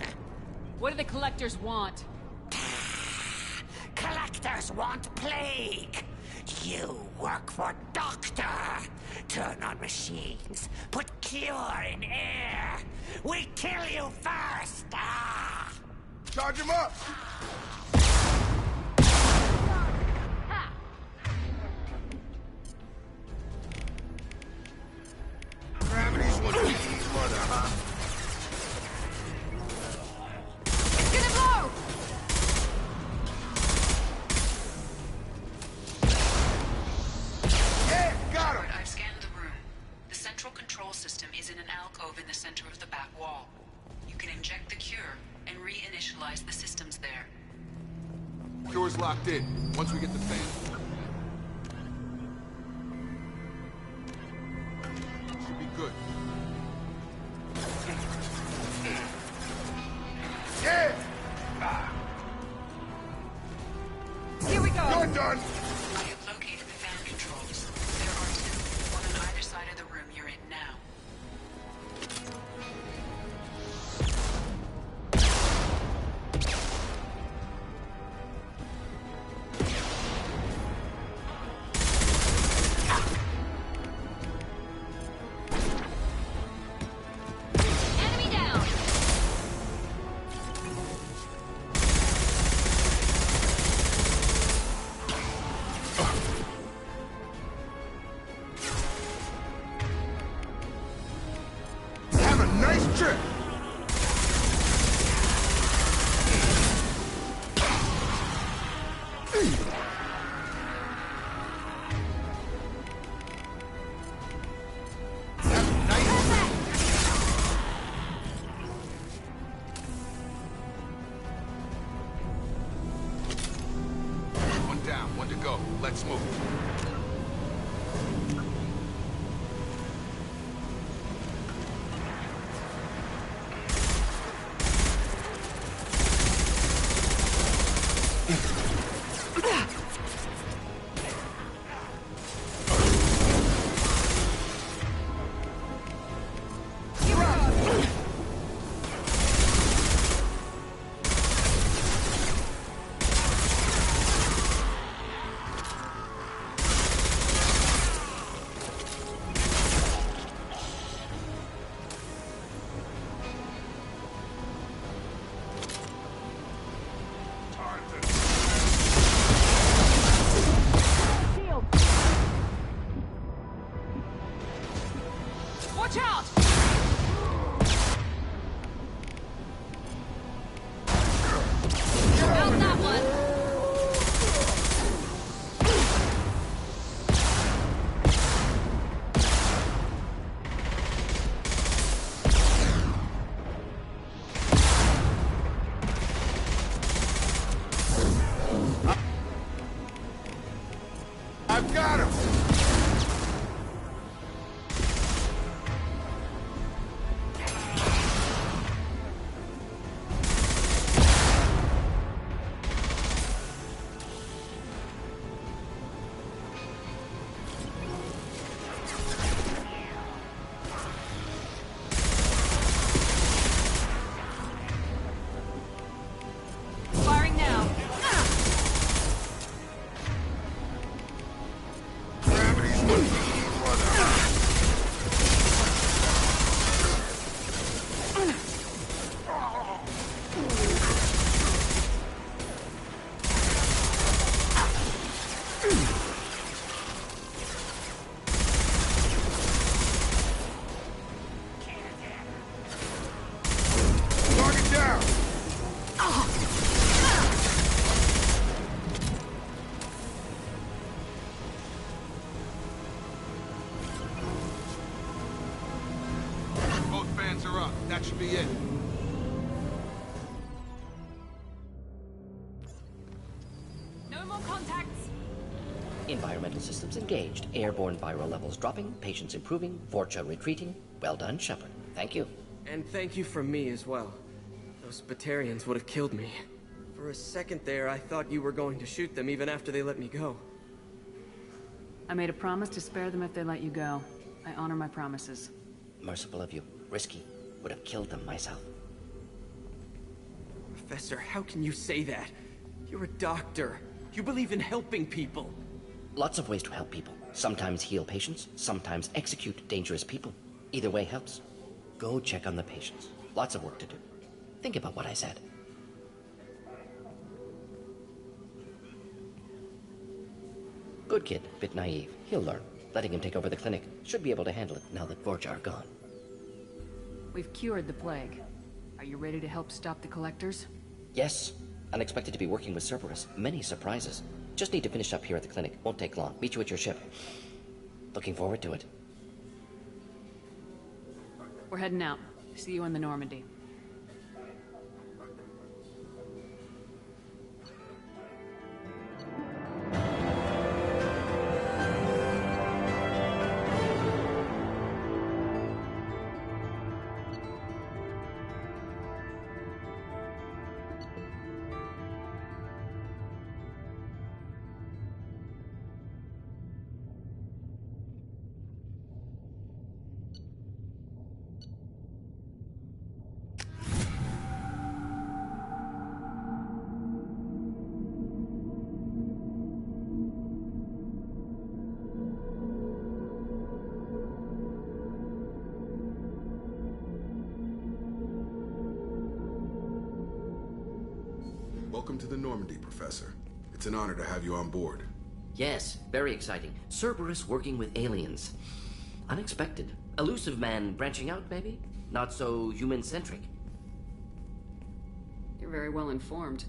What do the collectors want? Collectors want plague. You work for Doctor. Turn on machines. Put cure in air. We kill you first. Charge him up! Gravity's what we need, mother, huh? It's gonna blow! Yeah, got him! Shepard, I've scanned the room. The central control system is in an alcove in the center of the back wall. You can inject the cure and reinitialize the systems there. Door's locked in. Once we get the fans... should be good. Yeah! Here we go! You're done! I have located the fan controls. There are two, one on either side of the room you're in now. Enemy down! Have a nice trip! Watch out! Found that one! I've got him! Firing now. Target down! Both fans are up. That should be it. No more contacts. Environmental systems engaged. Airborne viral levels dropping. Patients improving. Vorcha retreating. Well done, Shepard. Thank you. And thank you from me as well. Those Batarians would have killed me. For a second there, I thought you were going to shoot them even after they let me go. I made a promise to spare them if they let you go. I honor my promises. Merciful of you. Risky. Would have killed them myself. Professor, how can you say that? You're a doctor. You believe in helping people. Lots of ways to help people. Sometimes heal patients, sometimes execute dangerous people. Either way helps. Go check on the patients. Lots of work to do. Think about what I said. Good kid, bit naive. He'll learn. Letting him take over the clinic. Should be able to handle it now that Vorcha are gone. We've cured the plague. Are you ready to help stop the collectors? Yes. Unexpected to be working with Cerberus. Many surprises. Just need to finish up here at the clinic. Won't take long. Meet you at your ship. Looking forward to it. We're heading out. See you in the Normandy. Welcome to the Normandy, Professor. It's an honor to have you on board. Yes, very exciting. Cerberus working with aliens. Unexpected. Elusive man branching out, maybe? Not so human-centric. You're very well informed.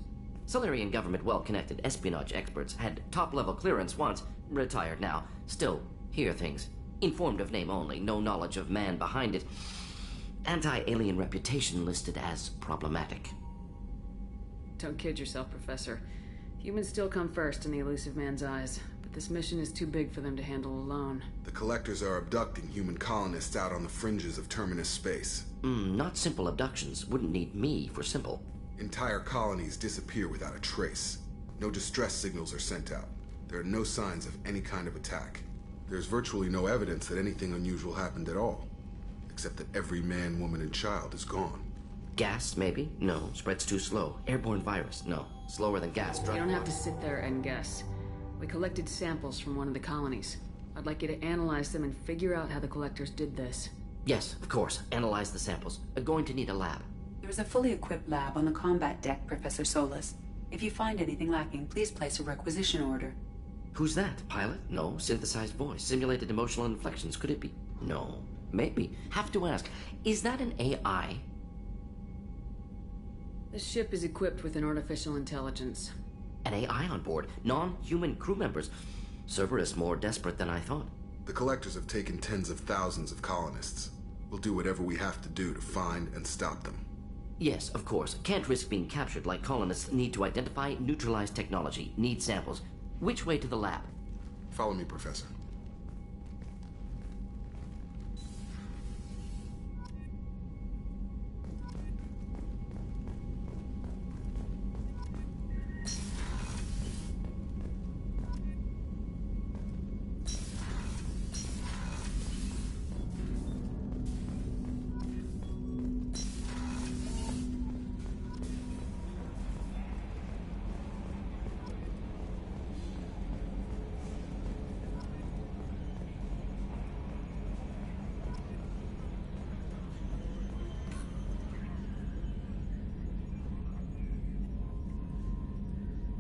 Solarian government well-connected espionage experts had top-level clearance once, retired now. Still, hear things. Informed of name only, no knowledge of man behind it. Anti-alien reputation listed as problematic. Don't kid yourself, Professor. Humans still come first in the elusive man's eyes, but this mission is too big for them to handle alone. The Collectors are abducting human colonists out on the fringes of Terminus space. Not simple abductions. Wouldn't need me for simple. Entire colonies disappear without a trace. No distress signals are sent out. There are no signs of any kind of attack. There's virtually no evidence that anything unusual happened at all. Except that every man, woman, and child is gone. Gas, maybe? No. Spreads too slow. Airborne virus? No. Slower than gas. You don't have to sit there and guess. We collected samples from one of the colonies. I'd like you to analyze them and figure out how the Collectors did this. Yes, of course. Analyze the samples. Going to need a lab. There's a fully equipped lab on the combat deck, Professor Solis. If you find anything lacking, please place a requisition order. Who's that? Pilot? No. Synthesized voice. Simulated emotional inflections. Could it be? No. Maybe. Have to ask, is that an AI? The ship is equipped with an artificial intelligence. An AI on board? Non-human crew members? Cerberus more desperate than I thought. The Collectors have taken tens of thousands of colonists. We'll do whatever we have to do to find and stop them. Yes, of course. Can't risk being captured like colonists need to identify, neutralize technology, need samples. Which way to the lab? Follow me, Professor.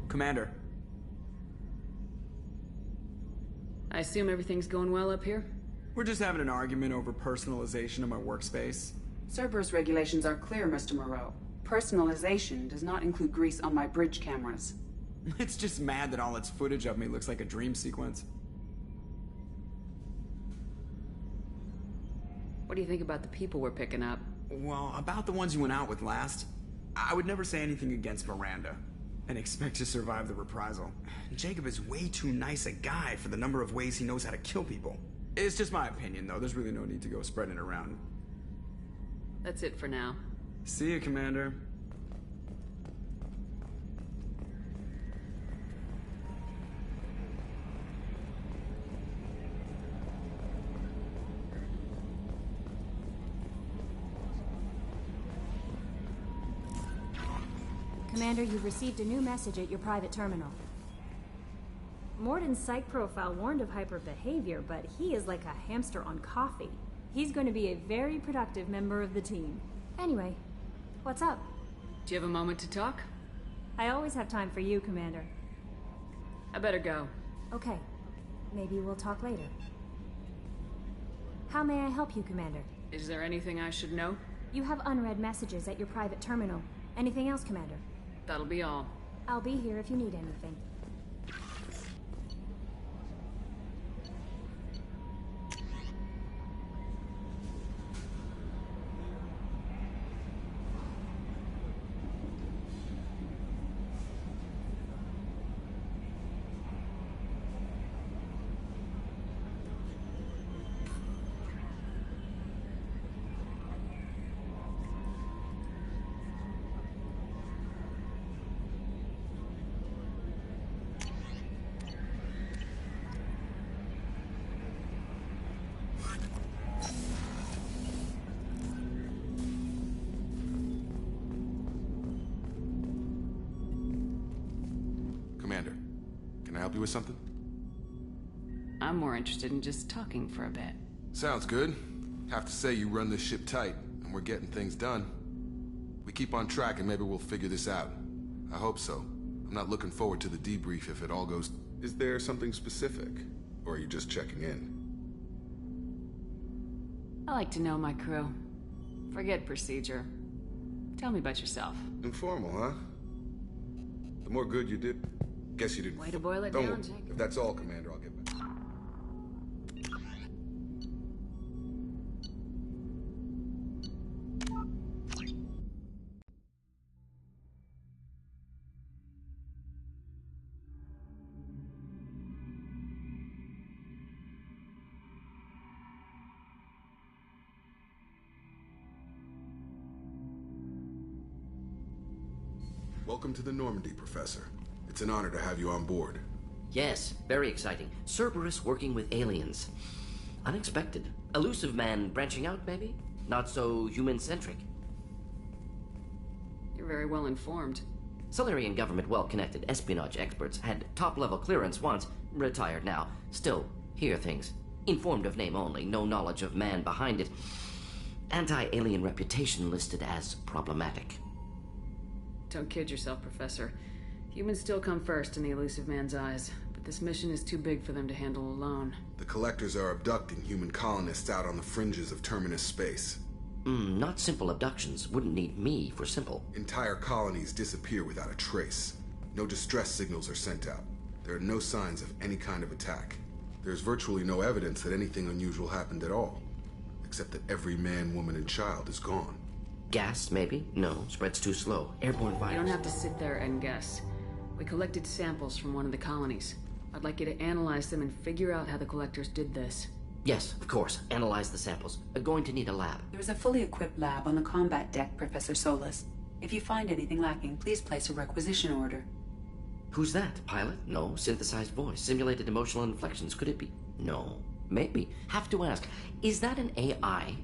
Commander. I assume everything's going well up here? We're just having an argument over personalization of my workspace. Cerberus regulations are clear, Mr. Moreau. Personalization does not include grease on my bridge cameras. It's just mad that all its footage of me looks like a dream sequence. What do you think about the people we're picking up? Well, about the ones you went out with last, I would never say anything against Miranda and expect to survive the reprisal. Jacob is way too nice a guy for the number of ways he knows how to kill people. It's just my opinion, though. There's really no need to go spreading it around. That's it for now. See you, Commander. Commander, you've received a new message at your private terminal. Morden's psych profile warned of hyper behavior, but he is like a hamster on coffee. He's going to be a very productive member of the team. Anyway, what's up? Do you have a moment to talk? I always have time for you, Commander. I better go. Okay. Maybe we'll talk later. How may I help you, Commander? Is there anything I should know? You have unread messages at your private terminal. Anything else, Commander? That'll be all. I'll be here if you need anything. Commander, can I help you with something? I'm more interested in just talking for a bit. Sounds good. Have to say you run this ship tight, and we're getting things done. We keep on track and maybe we'll figure this out. I hope so. I'm not looking forward to the debrief if it all goes... Is there something specific? Or are you just checking in? I like to know my crew. Forget procedure. Tell me about yourself. Informal, huh? The more good you did... Guess you didn't... Way to boil it Don't down, worry. Jacob. If that's all, Commander, I'll get back. Welcome to the Normandy, Professor. It's an honor to have you on board. Yes, very exciting. Cerberus working with aliens. Unexpected. Elusive man branching out, maybe? Not so human-centric. You're very well informed. Solarian government well-connected espionage experts had top-level clearance once, retired now. Still, hear things. Informed of name only, no knowledge of man behind it. Anti-alien reputation listed as problematic. Don't kid yourself, Professor. Humans still come first in the elusive man's eyes, but This mission is too big for them to handle alone. The Collectors are abducting human colonists out on the fringes of Terminus space. Not simple abductions. Wouldn't need me for simple. Entire colonies disappear without a trace. No distress signals are sent out. There are no signs of any kind of attack. There's virtually no evidence that anything unusual happened at all. Except that every man, woman, and child is gone. Gas, maybe? No, spreads too slow. Airborne virus. You don't have to sit there and guess. We collected samples from one of the colonies. I'd like you to analyze them and figure out how the Collectors did this. Yes, of course. Analyze the samples. Going to need a lab. There is a fully equipped lab on the combat deck, Professor Solis. If you find anything lacking, please place a requisition order. Who's that? Pilot? No. Synthesized voice. Simulated emotional inflections. Could it be? No. Maybe. Have to ask. Is that an AI?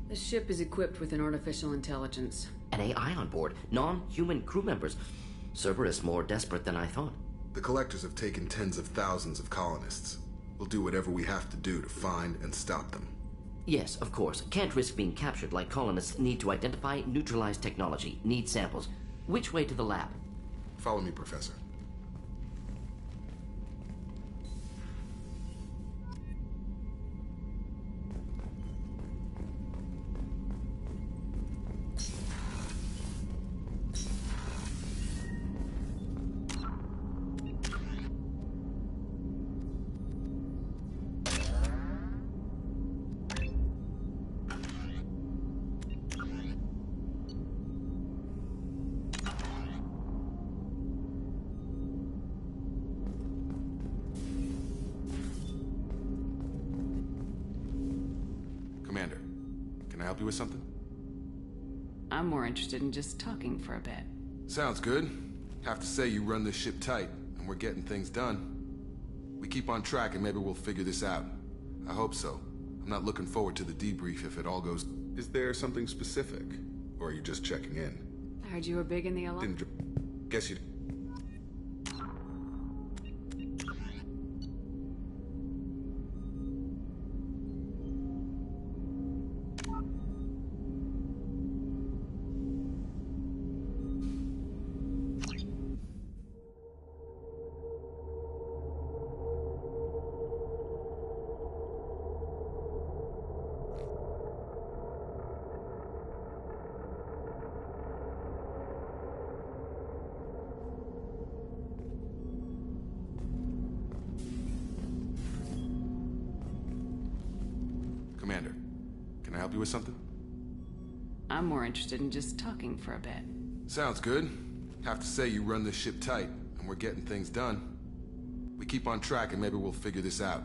The ship is equipped with an artificial intelligence. An AI on board? Non-human crew members? Cerberus more desperate than I thought. The Collectors have taken tens of thousands of colonists. We'll do whatever we have to do to find and stop them. Yes, of course. Can't risk being captured like colonists need to identify, neutralize technology, need samples. Which way to the lab? Follow me, Professor. Commander, can I help you with something? I'm more interested in just talking for a bit. Sounds good. Have to say you run this ship tight, and we're getting things done. We keep on track and maybe we'll figure this out. I hope so. I'm not looking forward to the debrief if it all goes... Is there something specific? Or are you just checking in? I heard you were big in the Alliance. Guess you... Commander, can I help you with something? I'm more interested in just talking for a bit. Sounds good. Have to say you run this ship tight, and we're getting things done. We keep on track and maybe we'll figure this out.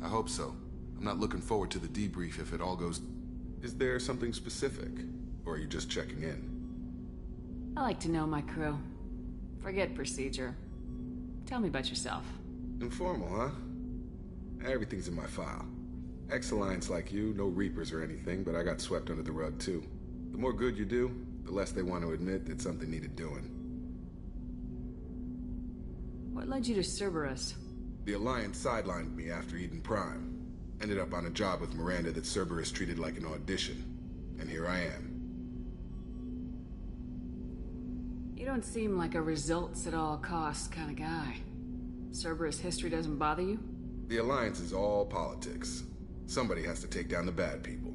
I hope so. I'm not looking forward to the debrief if it all goes... Is there something specific? Or are you just checking in? I like to know my crew. Forget procedure. Tell me about yourself. Informal, huh? Everything's in my file. Ex-Alliance like you, no Reapers or anything, but I got swept under the rug too. The more good you do, the less they want to admit that something needed doing. What led you to Cerberus? The Alliance sidelined me after Eden Prime. Ended up on a job with Miranda that Cerberus treated like an audition. And here I am. You don't seem like a results-at-all-costs kind of guy. Cerberus history doesn't bother you? The Alliance is all politics. Somebody has to take down the bad people.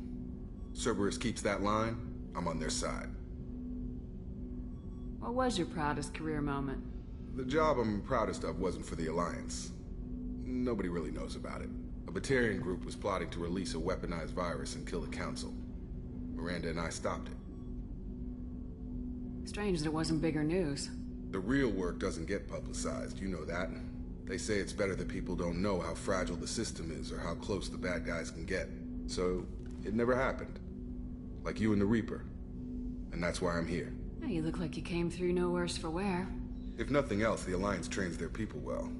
Cerberus keeps that line, I'm on their side. What was your proudest career moment? The job I'm proudest of wasn't for the Alliance. Nobody really knows about it. A Batarian group was plotting to release a weaponized virus and kill the Council. Miranda and I stopped it. Strange that it wasn't bigger news. The real work doesn't get publicized, you know that. They say it's better that people don't know how fragile the system is or how close the bad guys can get. So, it never happened. Like you and the Reaper. And that's why I'm here. You look like you came through no worse for wear. If nothing else, the Alliance trains their people well.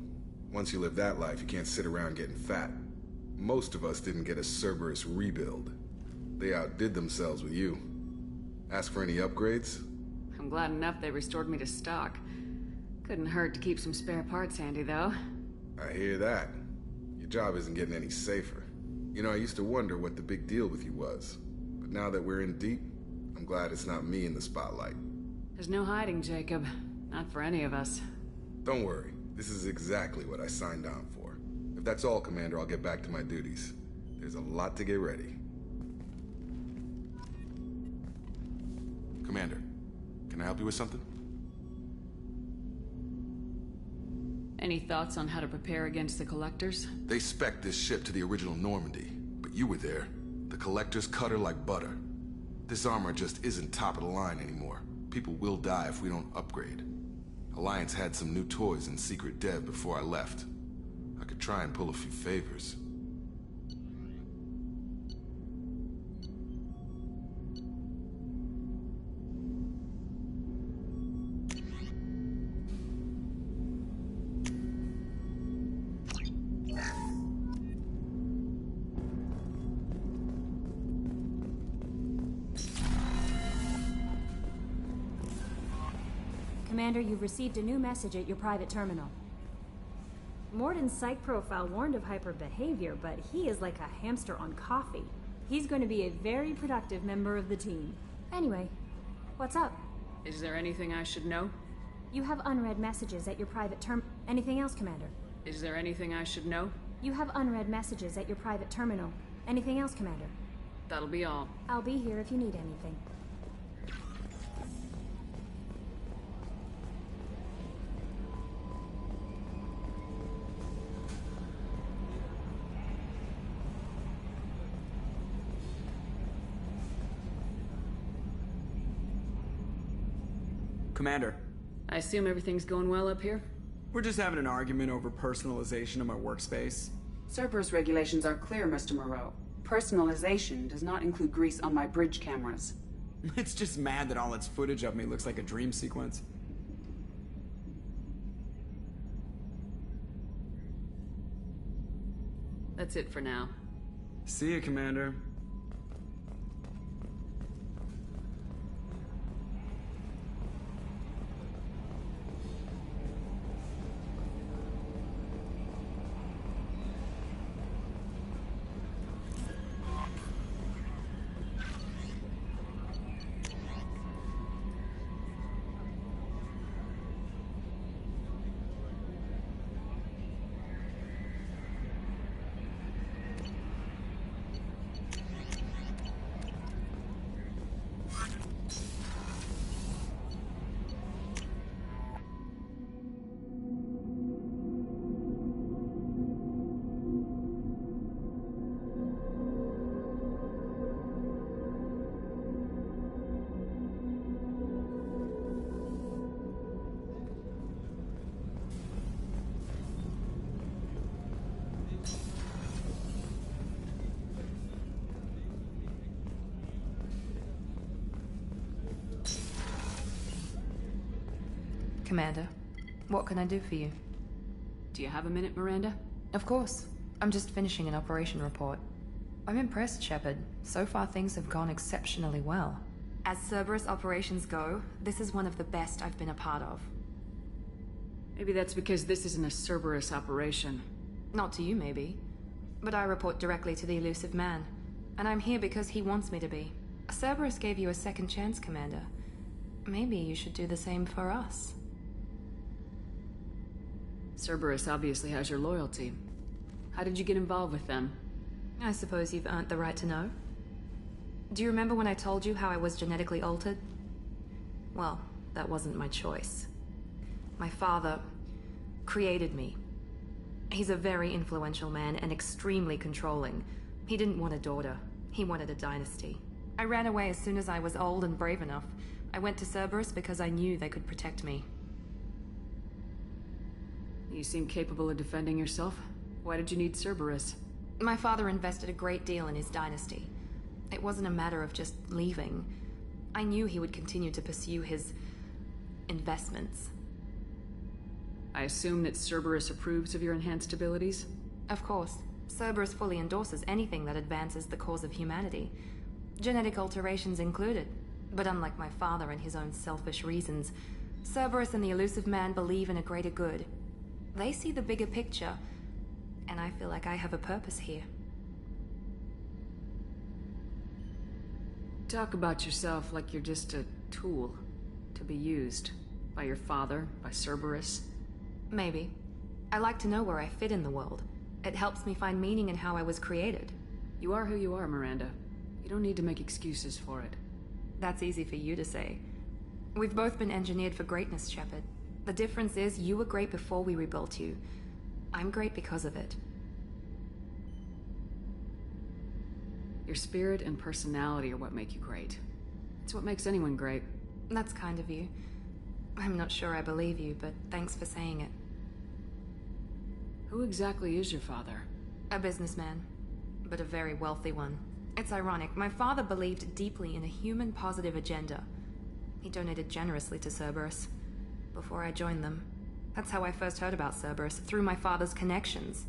Once you live that life, you can't sit around getting fat. Most of us didn't get a Cerberus rebuild. They outdid themselves with you. Ask for any upgrades? I'm glad enough they restored me to stock. Couldn't hurt to keep some spare parts handy, though. I hear that. Your job isn't getting any safer. You know, I used to wonder what the big deal with you was. But now that we're in deep, I'm glad it's not me in the spotlight. There's no hiding, Jacob. Not for any of us. Don't worry. This is exactly what I signed on for. If that's all, Commander, I'll get back to my duties. There's a lot to get ready. Commander, can I help you with something? Any thoughts on how to prepare against the Collectors? They spec'd this ship to the original Normandy, but you were there. The Collectors cut her like butter. This armor just isn't top of the line anymore. People will die if we don't upgrade. Alliance had some new toys in secret dev before I left. I could try and pull a few favors. Commander, you've received a new message at your private terminal. Morden's psych profile warned of hyper behavior, but he is like a hamster on coffee. He's going to be a very productive member of the team. Anyway, what's up? Is there anything I should know? You have unread messages at your private Anything else, Commander? Is there anything I should know? You have unread messages at your private terminal. Anything else, Commander? That'll be all. I'll be here if you need anything. Commander. I assume everything's going well up here? We're just having an argument over personalization of my workspace. Cerberus regulations are clear, Mr. Moreau. Personalization does not include grease on my bridge cameras. It's just mad that all its footage of me looks like a dream sequence. That's it for now. See you, Commander. Commander, what can I do for you? Do you have a minute, Miranda? Of course. I'm just finishing an operation report. I'm impressed, Shepard. So far things have gone exceptionally well. As Cerberus operations go, this is one of the best I've been a part of. Maybe that's because this isn't a Cerberus operation. Not to you, maybe. But I report directly to the Elusive Man. And I'm here because he wants me to be. Cerberus gave you a second chance, Commander. Maybe you should do the same for us. Cerberus obviously has your loyalty. How did you get involved with them? I suppose you've earned the right to know. Do you remember when I told you how I was genetically altered? Well, that wasn't my choice. My father created me. He's a very influential man and extremely controlling. He didn't want a daughter. He wanted a dynasty. I ran away as soon as I was old and brave enough. I went to Cerberus because I knew they could protect me. You seem capable of defending yourself. Why did you need Cerberus? My father invested a great deal in his dynasty. It wasn't a matter of just leaving. I knew he would continue to pursue his investments. I assume that Cerberus approves of your enhanced abilities? Of course. Cerberus fully endorses anything that advances the cause of humanity. Genetic alterations included. But unlike my father and his own selfish reasons, Cerberus and the Elusive Man believe in a greater good. They see the bigger picture, and I feel like I have a purpose here. Talk about yourself like you're just a tool to be used by your father, by Cerberus. Maybe. I like to know where I fit in the world. It helps me find meaning in how I was created. You are who you are, Miranda. You don't need to make excuses for it. That's easy for you to say. We've both been engineered for greatness, Shepard. The difference is you were great before we rebuilt you. I'm great because of it. Your spirit and personality are what make you great. It's what makes anyone great. That's kind of you. I'm not sure I believe you, but thanks for saying it. Who exactly is your father? A businessman, but a very wealthy one. It's ironic. My father believed deeply in a human-positive agenda. He donated generously to Cerberus before I joined them. That's how I first heard about Cerberus, through my father's connections.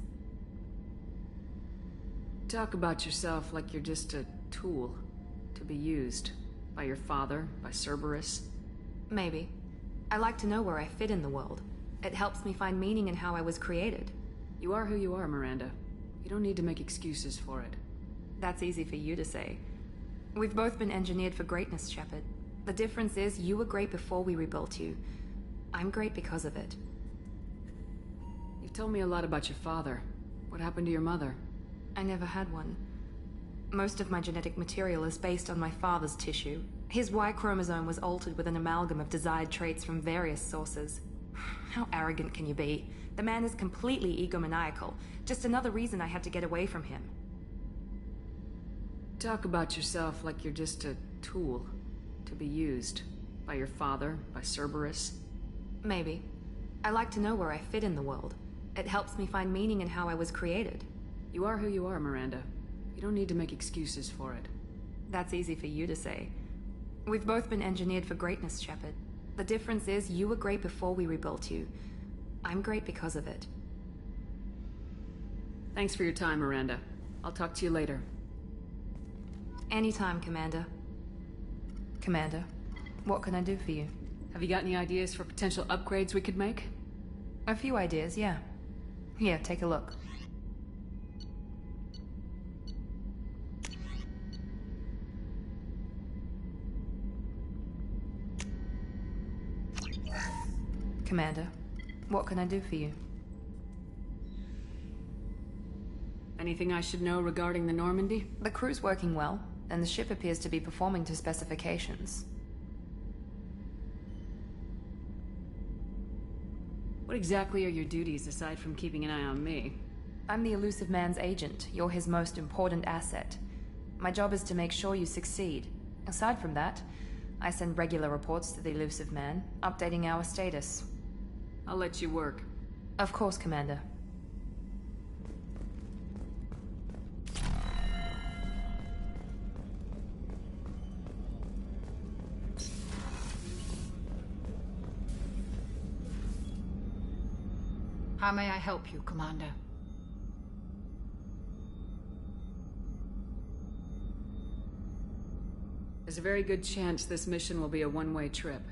Talk about yourself like you're just a tool to be used by your father, by Cerberus. Maybe. I like to know where I fit in the world. It helps me find meaning in how I was created. You are who you are, Miranda. You don't need to make excuses for it. That's easy for you to say. We've both been engineered for greatness, Shepard. The difference is you were great before we rebuilt you. I'm great because of it. You've told me a lot about your father. What happened to your mother? I never had one. Most of my genetic material is based on my father's tissue. His Y chromosome was altered with an amalgam of desired traits from various sources. How arrogant can you be? The man is completely egomaniacal. Just another reason I had to get away from him. Talk about yourself like you're just a tool to be used by your father, by Cerberus. Maybe. I like to know where I fit in the world. It helps me find meaning in how I was created. You are who you are, Miranda. You don't need to make excuses for it. That's easy for you to say. We've both been engineered for greatness, Shepard. The difference is you were great before we rebuilt you. I'm great because of it. Thanks for your time, Miranda. I'll talk to you later. Anytime, Commander. Commander, what can I do for you? Have you got any ideas for potential upgrades we could make? A few ideas, yeah. Here, take a look. Commander, what can I do for you? Anything I should know regarding the Normandy? The crew's working well, and the ship appears to be performing to specifications. What exactly are your duties aside from keeping an eye on me? I'm the Elusive Man's agent. You're his most important asset. My job is to make sure you succeed. Aside from that, I send regular reports to the Elusive Man, updating our status. I'll let you work. Of course, Commander. How may I help you, Commander? There's a very good chance this mission will be a one-way trip.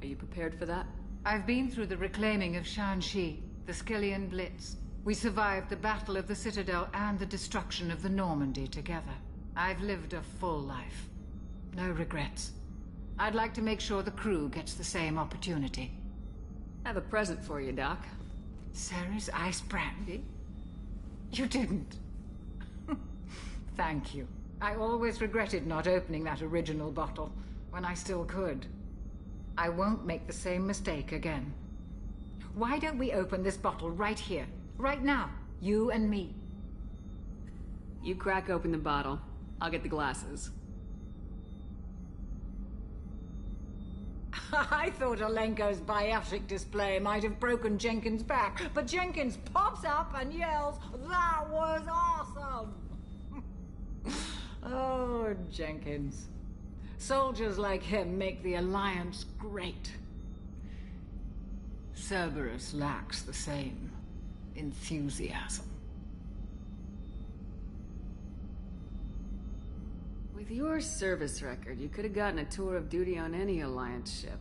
Are you prepared for that? I've been through the reclaiming of Shanxi, the Skillian Blitz. We survived the Battle of the Citadel and the destruction of the Normandy together. I've lived a full life. No regrets. I'd like to make sure the crew gets the same opportunity. I have a present for you, Doc. Ceres ice brandy? You didn't. Thank you. I always regretted not opening that original bottle, when I still could. I won't make the same mistake again. Why don't we open this bottle right here, right now, you and me? You crack open the bottle. I'll get the glasses. I thought Alenko's biotic display might have broken Jenkins' back, but Jenkins pops up and yells, "That was awesome!" Oh, Jenkins. Soldiers like him make the Alliance great. Cerberus lacks the same enthusiasm. With your service record, you could have gotten a tour of duty on any Alliance ship.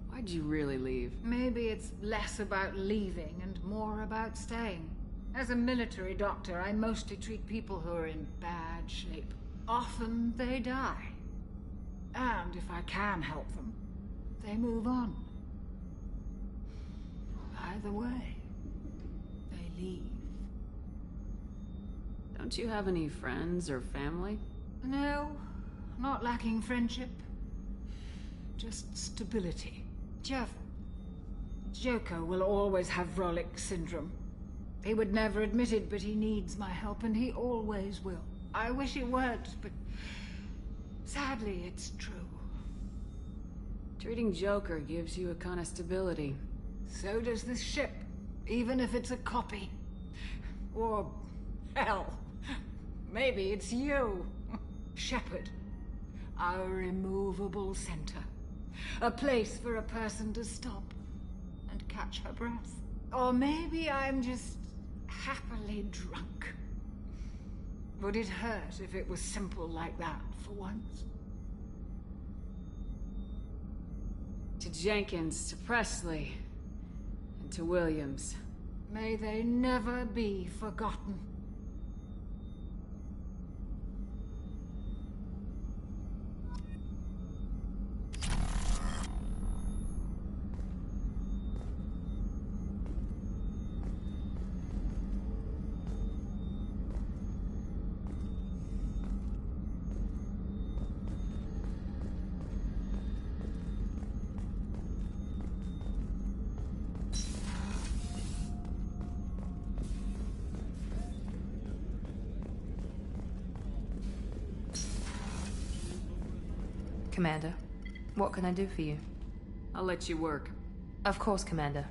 Why'd you really leave? Maybe it's less about leaving and more about staying. As a military doctor, I mostly treat people who are in bad shape. Often they die. And if I can help them, they move on. By the way, leave. Don't you have any friends or family? No, not lacking friendship. Just stability. Jeff, Joker will always have Rolik syndrome. He would never admit it, but he needs my help, and he always will. I wish it weren't, but sadly, it's true. Treating Joker gives you a kind of stability. So does this ship, even if it's a copy. Or, hell, maybe it's you, Shepard. Our immovable center. A place for a person to stop and catch her breath. Or maybe I'm just happily drunk. Would it hurt if it was simple like that for once? To Jenkins, to Presley, and to Williams. May they never be forgotten. Commander, what can I do for you? I'll let you work. Of course, Commander.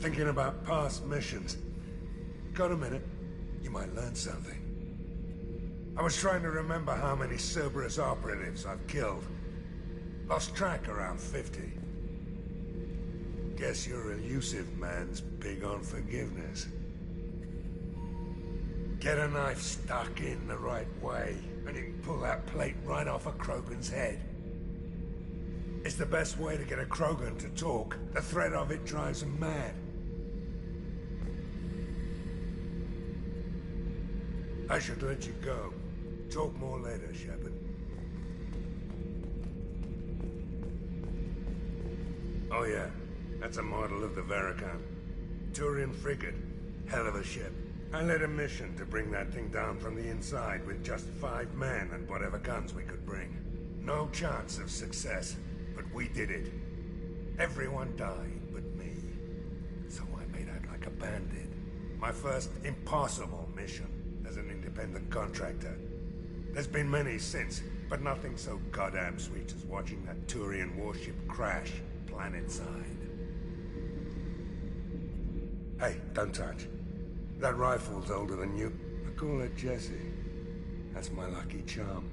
Thinking about past missions. Got a minute? You might learn something. I was trying to remember how many Cerberus operatives I've killed. Lost track around 50. Guess your elusive man's big on forgiveness. Get a knife stuck in the right way, and you can pull that plate right off a Krogan's head. It's the best way to get a Krogan to talk. The threat of it drives him mad. I should let you go. Talk more later, Shepard. Oh yeah, that's a model of the Veracon. Turian frigate. Hell of a ship. I led a mission to bring that thing down from the inside with just 5 men and whatever guns we could bring. No chance of success, but we did it. Everyone died but me. So I made out like a bandit. My first impossible mission as an independent contractor. There's been many since, but nothing so goddamn sweet as watching that Turian warship crash planetside. Hey, don't touch. That rifle's older than you. I call it Jesse. That's my lucky charm.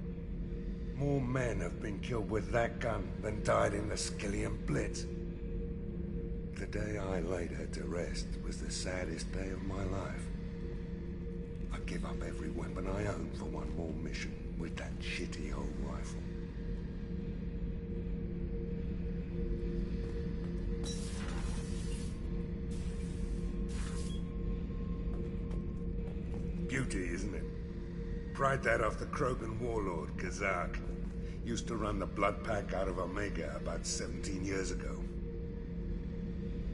More men have been killed with that gun than died in the Skillian Blitz. The day I laid her to rest was the saddest day of my life. I'd give up every weapon I own for one more mission with that shitty old rifle. Beauty, isn't it? Pried that off the Krogan warlord, Kazak. Used to run the Blood Pack out of Omega about 17 years ago.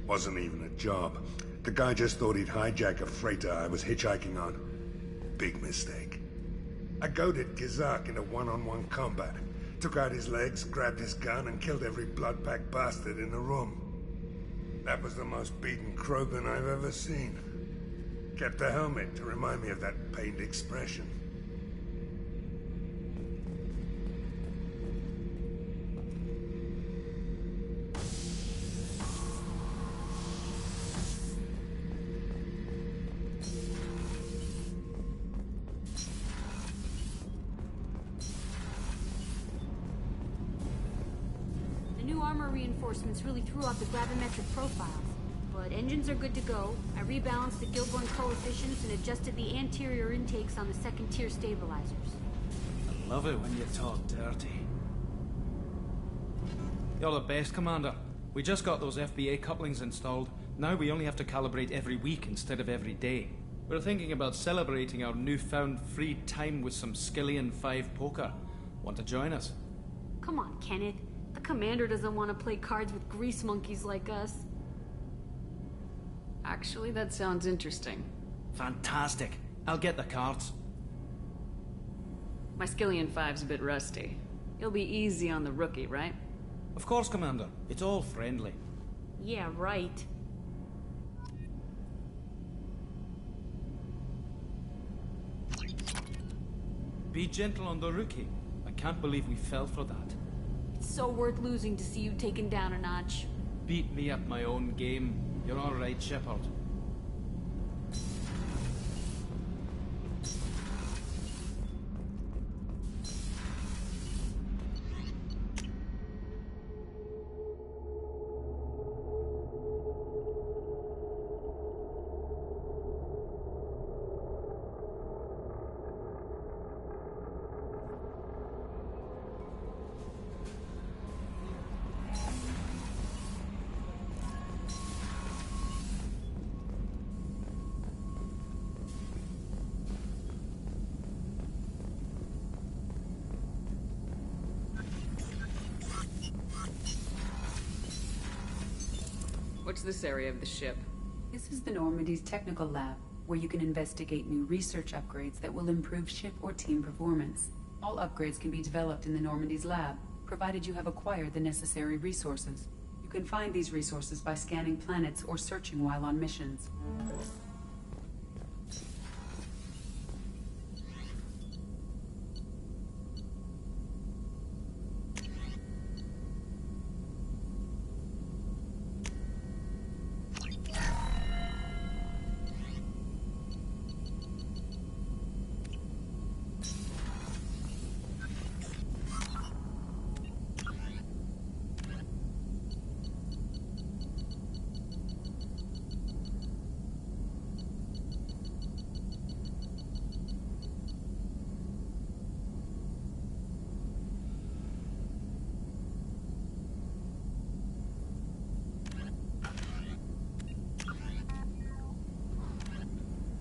Wasn't even a job. The guy just thought he'd hijack a freighter I was hitchhiking on. Big mistake. I goaded Kazak into one-on-one combat. Took out his legs, grabbed his gun, and killed every Blood Pack bastard in the room. That was the most beaten Krogan I've ever seen. Kept a helmet to remind me of that pained expression. armor reinforcements really threw off the gravimetric profiles. But engines are good to go. I rebalanced the Gilborn coefficients and adjusted the anterior intakes on the second-tier stabilizers. I love it when you talk dirty. You're the best, Commander. We just got those FBA couplings installed. Now we only have to calibrate every week instead of every day. We're thinking about celebrating our newfound free time with some Skillian 5 poker. Want to join us? Come on, Kenneth. The commander doesn't want to play cards with grease monkeys like us. Actually, that sounds interesting. Fantastic. I'll get the cards. My Skillian 5's a bit rusty. You'll be easy on the rookie, right? Of course, Commander. It's all friendly. Yeah, right. Be gentle on the rookie. I can't believe we fell for that. It's so worth losing to see you taken down a notch. Beat me at my own game. You're all right, Shepard. What's this area of the ship? This is the Normandy's technical lab, where you can investigate new research upgrades that will improve ship or team performance. All upgrades can be developed in the Normandy's lab, provided you have acquired the necessary resources. You can find these resources by scanning planets or searching while on missions.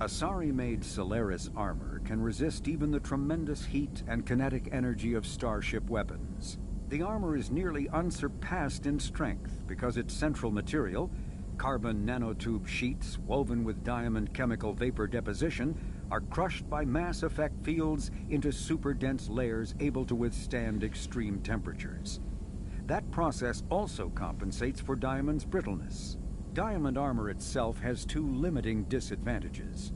Asari-made Solaris armor can resist even the tremendous heat and kinetic energy of starship weapons. The armor is nearly unsurpassed in strength because its central material, carbon nanotube sheets woven with diamond chemical vapor deposition, are crushed by mass effect fields into super-dense layers able to withstand extreme temperatures. That process also compensates for diamond's brittleness. Diamond armor itself has two limiting disadvantages.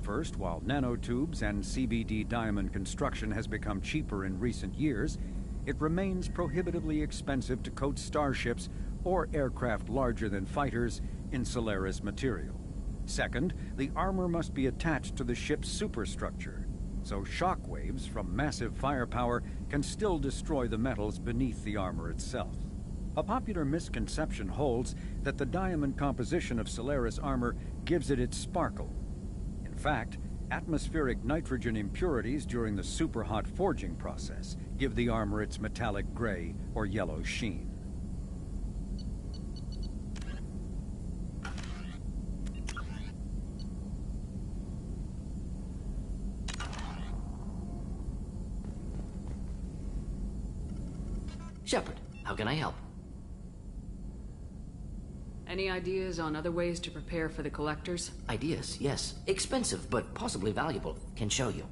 First, while nanotubes and CBD diamond construction has become cheaper in recent years, it remains prohibitively expensive to coat starships or aircraft larger than fighters in Solaris material. Second, the armor must be attached to the ship's superstructure, so shockwaves from massive firepower can still destroy the metals beneath the armor itself. A popular misconception holds that the diamond composition of Solaris armor gives it its sparkle. In fact, atmospheric nitrogen impurities during the superhot forging process give the armor its metallic gray or yellow sheen. Shepard, how can I help? Any ideas on other ways to prepare for the collectors? Ideas, yes. Expensive, but possibly valuable. Can show you.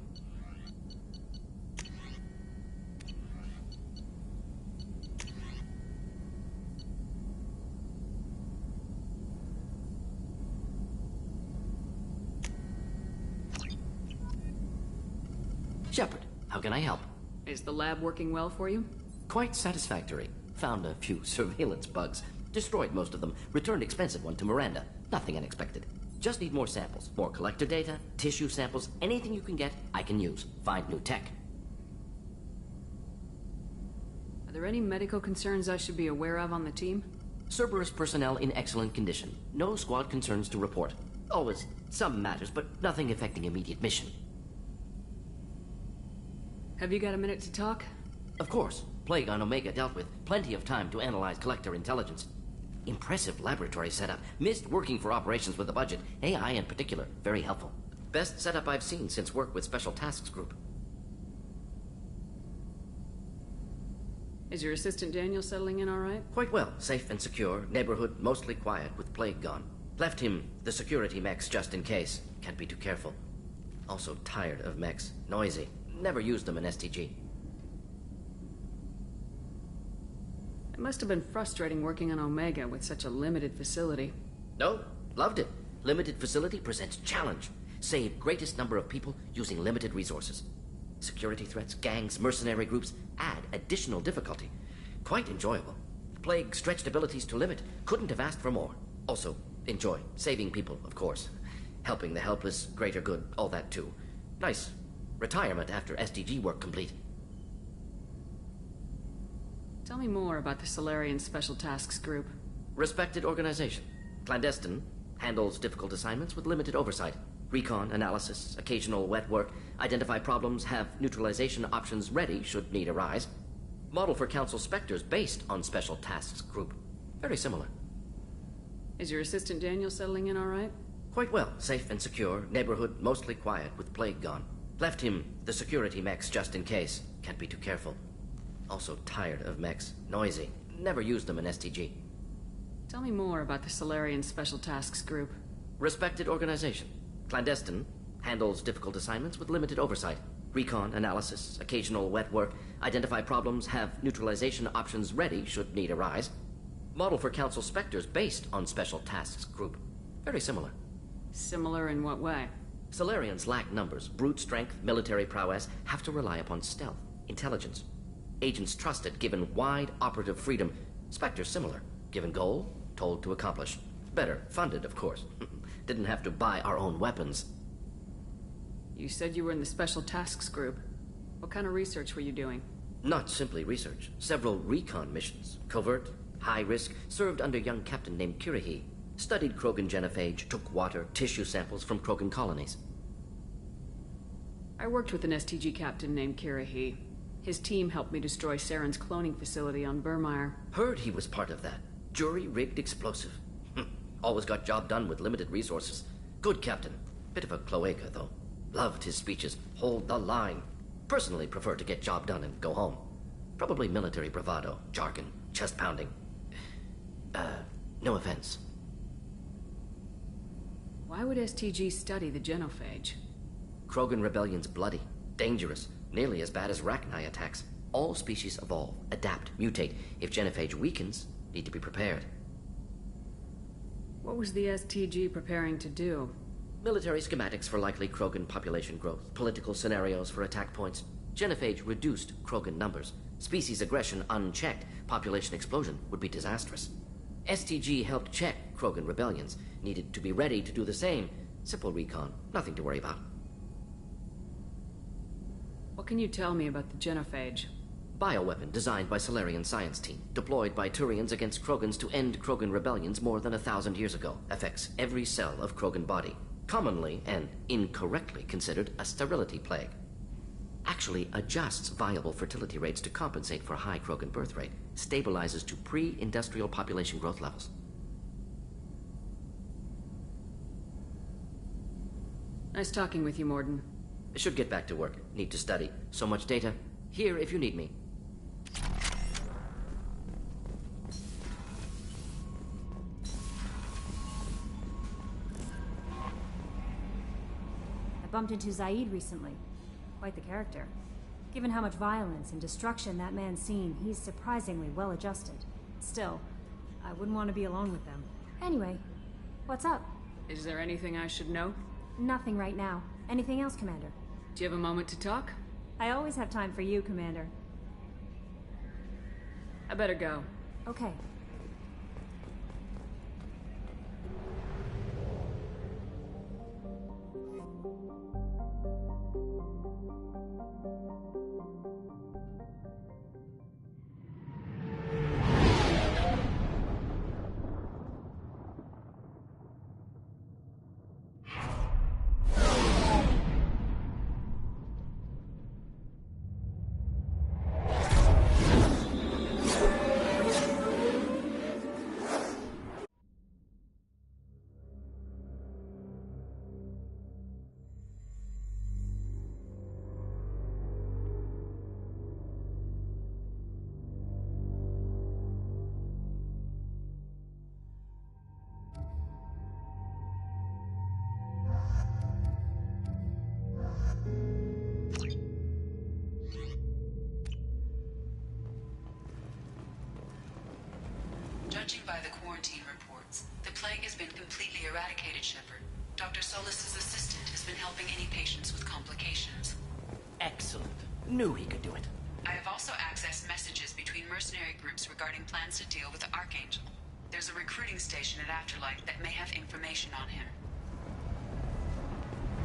Shepard, how can I help? Is the lab working well for you? Quite satisfactory. Found a few surveillance bugs. Destroyed most of them. Returned expensive one to Miranda. Nothing unexpected. Just need more samples. More collector data, tissue samples, anything you can get, I can use. Find new tech. Are there any medical concerns I should be aware of on the team? Cerberus personnel in excellent condition. No squad concerns to report. Always some matters, but nothing affecting immediate mission. Have you got a minute to talk? Of course. Plague on Omega dealt with. Plenty of time to analyze collector intelligence. Impressive laboratory setup. Missed working for operations with a budget. AI in particular. Very helpful. Best setup I've seen since work with Special Tasks Group. Is your assistant Daniel settling in all right? Quite well. Safe and secure. Neighborhood mostly quiet with Plague gone. Left him the security mechs just in case. Can't be too careful. Also tired of mechs. Noisy. Never used them in STG. It must have been frustrating working on Omega with such a limited facility. No, loved it. Limited facility presents challenge. Save greatest number of people using limited resources. Security threats, gangs, mercenary groups add additional difficulty. Quite enjoyable. Plague stretched abilities to limit. Couldn't have asked for more. Also, enjoy. Saving people, of course. Helping the helpless, greater good, all that too. Nice. Retirement after SDG work complete. Tell me more about the Solarian Special Tasks Group. Respected organization. Clandestine. Handles difficult assignments with limited oversight. Recon, analysis, occasional wet work. Identify problems, have neutralization options ready should need arise. Model for Council Spectres based on Special Tasks Group. Very similar. Is your assistant Daniel settling in all right? Quite well. Safe and secure. Neighborhood mostly quiet with Plague gone. Left him the security mechs just in case. Can't be too careful. Also tired of mechs. Noisy. Never used them in STG. Tell me more about the Solarian Special Tasks Group. Respected organization. Clandestine. Handles difficult assignments with limited oversight. Recon, analysis, occasional wet work. Identify problems, have neutralization options ready should need arise. Model for Council Spectres based on Special Tasks Group. Very similar. Similar in what way? Solarians lack numbers, brute strength, military prowess, have to rely upon stealth, intelligence. Agents trusted, given wide operative freedom. Spectres similar, given goal, told to accomplish. Better, funded, of course. Didn't have to buy our own weapons. You said you were in the Special Tasks Group. What kind of research were you doing? Not simply research. Several recon missions. Covert, high risk, served under young captain named Kirahi. Studied Krogan genophage, took water, tissue samples from Krogan colonies. I worked with an STG captain named Kirahi. His team helped me destroy Saren's cloning facility on Burmire. Heard he was part of that. Jury-rigged explosive. Always got job done with limited resources. Good captain. Bit of a cloaca, though. Loved his speeches. Hold the line. Personally prefer to get job done and go home. Probably military bravado, jargon, chest pounding. No offense. Why would STG study the genophage? Krogan rebellion's bloody, dangerous, nearly as bad as Rachni attacks. All species evolve, adapt, mutate. If genophage weakens, need to be prepared. What was the STG preparing to do? Military schematics for likely Krogan population growth, political scenarios for attack points. Genophage reduced Krogan numbers. Species aggression unchecked, population explosion would be disastrous. STG helped check Krogan rebellions, needed to be ready to do the same. Simple recon, nothing to worry about. What can you tell me about the genophage? Bioweapon designed by Solarian science team, deployed by Turians against Krogans to end Krogan rebellions more than 1,000 years ago. Affects every cell of Krogan body. Commonly and incorrectly considered a sterility plague. Actually adjusts viable fertility rates to compensate for high Krogan birth rate. Stabilizes to pre-industrial population growth levels. Nice talking with you, Mordin. Should get back to work. Need to study. So much data. Here if you need me. I bumped into Zaid recently. Quite the character. Given how much violence and destruction that man's seen, he's surprisingly well adjusted. Still, I wouldn't want to be alone with them. Anyway, what's up? Is there anything I should know? Nothing right now. Anything else, Commander? Do you have a moment to talk? I always have time for you, Commander. I better go. Okay. Judging by the quarantine reports, the plague has been completely eradicated, Shepard. Dr. Solis's assistant has been helping any patients with complications. Excellent. Knew he could do it. I have also accessed messages between mercenary groups regarding plans to deal with the Archangel. There's a recruiting station at Afterlife that may have information on him.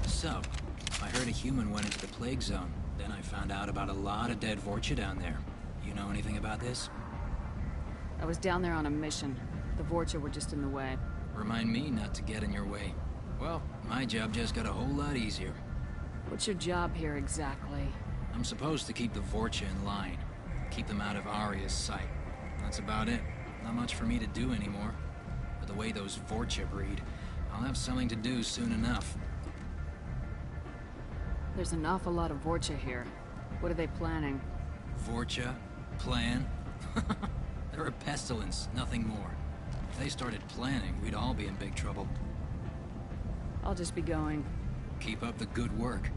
So, I heard a human went into the plague zone. Then I found out about a lot of dead Vorcha down there. You know anything about this? I was down there on a mission. The Vorcha were just in the way. Remind me not to get in your way. Well, my job just got a whole lot easier. What's your job here exactly? I'm supposed to keep the Vorcha in line. Keep them out of Aria's sight. That's about it. Not much for me to do anymore. But the way those Vorcha breed, I'll have something to do soon enough. There's an awful lot of Vorcha here. What are they planning? Vorcha? Plan? They're a pestilence, nothing more. If they started planning, we'd all be in big trouble. I'll just be going. Keep up the good work.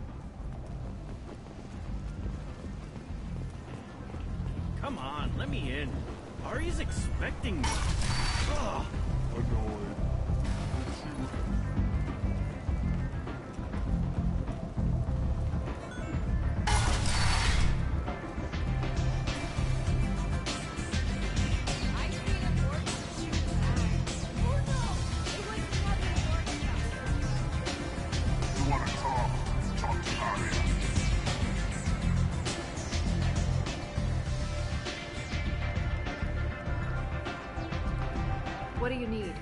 Come on, let me in. Ari's expecting me. Ugh. Annoyed. You wanna talk? Talk to Aria. What do you need?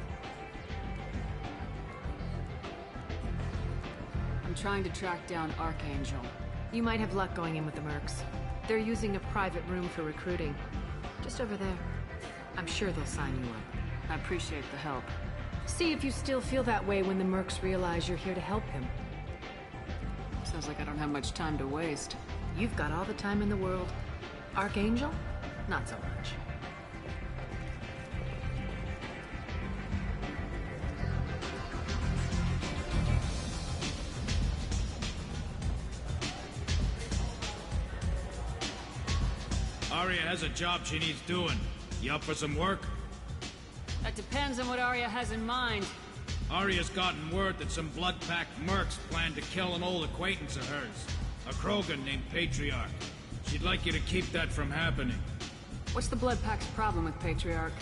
I'm trying to track down Archangel. You might have luck going in with the Mercs. They're using a private room for recruiting. Just over there. I'm sure they'll sign you up. I appreciate the help. See if you still feel that way when the Mercs realize you're here to help him. Sounds like I don't have much time to waste. You've got all the time in the world. Archangel? Not so much. Aria has a job she needs doing. You up for some work? That depends on what Aria has in mind. Aria's gotten word that some blood-packed mercs plan to kill an old acquaintance of hers. A Krogan named Patriarch. She'd like you to keep that from happening. What's the Blood Pack's problem with Patriarch?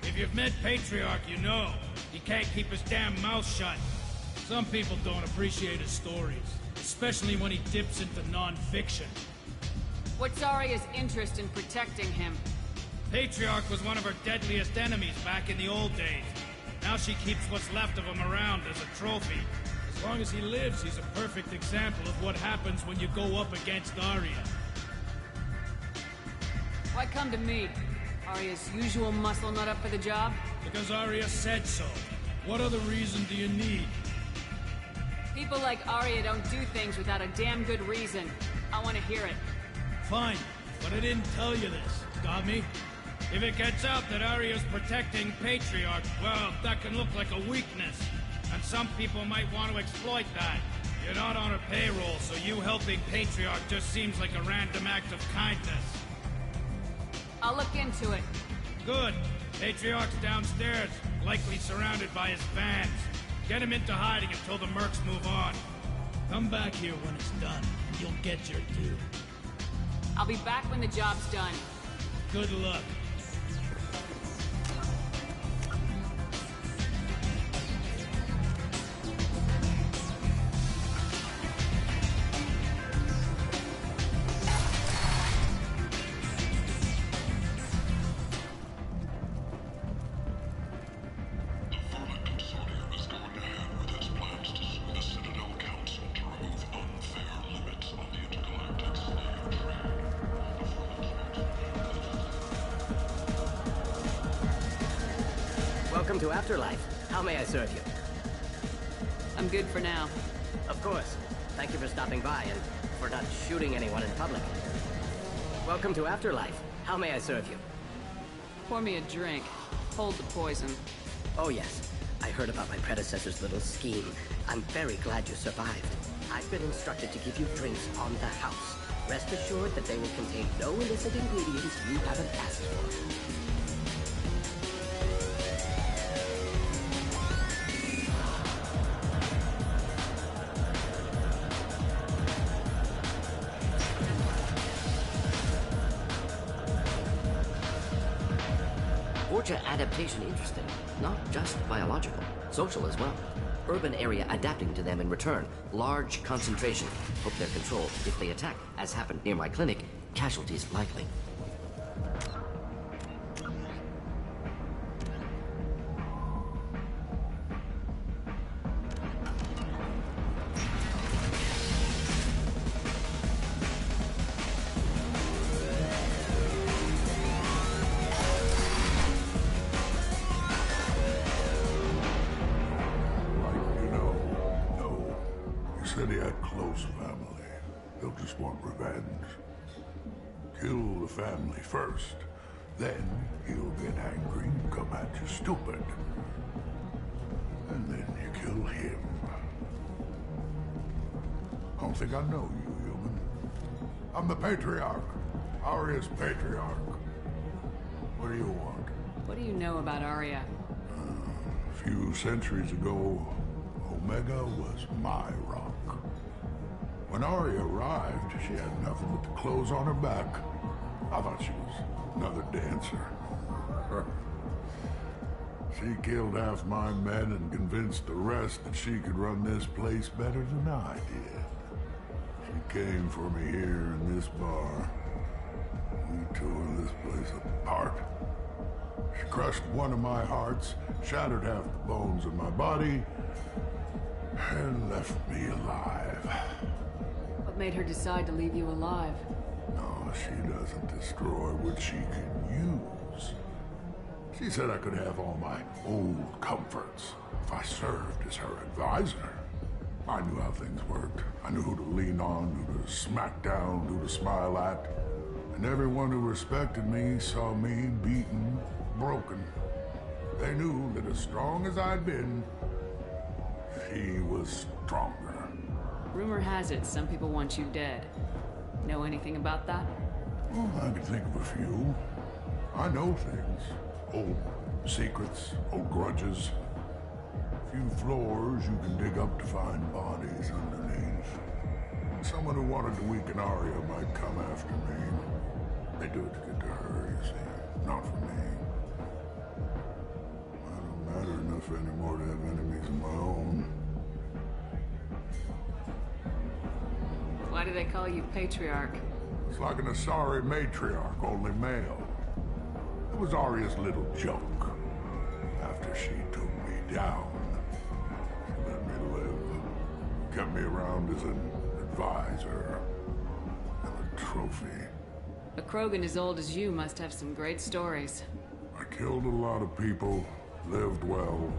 If you've met Patriarch, you know. He can't keep his damn mouth shut. Some people don't appreciate his stories. Especially when he dips into non-fiction. What's Aria's interest in protecting him? Patriarch was one of her deadliest enemies back in the old days. Now she keeps what's left of him around as a trophy. As long as he lives, he's a perfect example of what happens when you go up against Aria. Why come to me? Aria's usual muscle not up for the job? Because Aria said so. What other reason do you need? People like Aria don't do things without a damn good reason. I want to hear it. Fine, but I didn't tell you this. Got me? If it gets out that Aria's protecting Patriarch, well, that can look like a weakness. And some people might want to exploit that. You're not on her payroll, so you helping Patriarch just seems like a random act of kindness. I'll look into it. Good. Patriarch's downstairs, likely surrounded by his fans. Get him into hiding until the mercs move on. Come back here when it's done. You'll get your due. I'll be back when the job's done. Good luck. Welcome to Afterlife. How may I serve you? I'm good for now. Of course. Thank you for stopping by and for not shooting anyone in public. Welcome to Afterlife. How may I serve you? Pour me a drink. Hold the poison. Oh yes. I heard about my predecessor's little scheme. I'm very glad you survived. I've been instructed to give you drinks on the house. Rest assured that they will contain no illicit ingredients you haven't asked for. Vorcha adaptation interesting. Not just biological, social as well. Urban area adapting to them in return. Large concentration. Hope they're controlled. If they attack, as happened near my clinic, casualties likely. Said he had close family. They'll just want revenge. Kill the family first. Then he'll get angry and come at you stupid. And then you kill him. I don't think I know you, human. I'm the Patriarch. Aria's Patriarch. What do you want? What do you know about Aria? A few centuries ago, Omega was my rock. When Aria arrived, she had nothing but the clothes on her back. I thought she was another dancer. She killed half my men and convinced the rest that she could run this place better than I did. She came for me here in this bar. We tore this place apart. She crushed one of my hearts, shattered half the bones of my body, and left me alive. What made her decide to leave you alive? No, she doesn't destroy what she can use. She said I could have all my old comforts if I served as her advisor. I knew how things worked. I knew who to lean on, who to smack down, who to smile at. And everyone who respected me saw me beaten, broken. They knew that as strong as I'd been, she was stronger. Rumor has it some people want you dead. Know anything about that? Well, I can think of a few. I know things. Old secrets, old grudges. A few floors you can dig up to find bodies underneath. Someone who wanted to weaken Aria might come after me. They do it to get to her, you see. Not for me. I don't matter enough anymore to have enemies of my own. Why do they call you Patriarch? It's like an Asari matriarch, only male. It was Aria's little joke. After she took me down, she let me live. Kept me around as an advisor and a trophy. A Krogan as old as you must have some great stories. I killed a lot of people, lived well,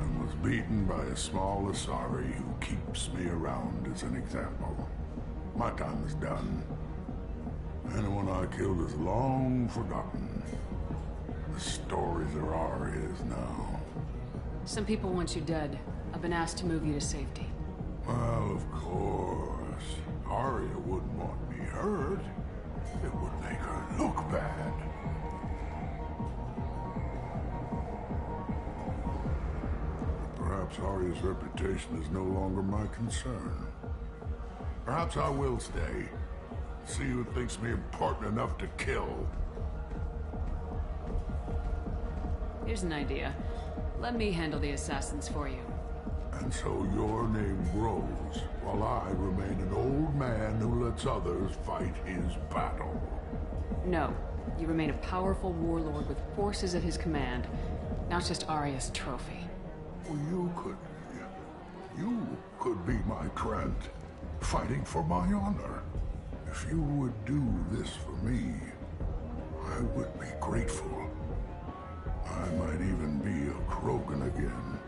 and was beaten by a small Asari who keeps me around as an example. My time is done. Anyone I killed is long forgotten. The stories are Aria's now. Some people want you dead. I've been asked to move you to safety. Well, of course. Aria wouldn't want me hurt. It would make her look bad. Perhaps Aria's reputation is no longer my concern. Perhaps I will stay. See who thinks me important enough to kill. Here's an idea. Let me handle the assassins for you. And so your name grows, while I remain an old man who lets others fight his battle. No. You remain a powerful warlord with forces at his command, not just Aria's trophy. Well, you could be my Trent, fighting for my honor. If you would do this for me, I would be grateful. I might even be a Krogan again.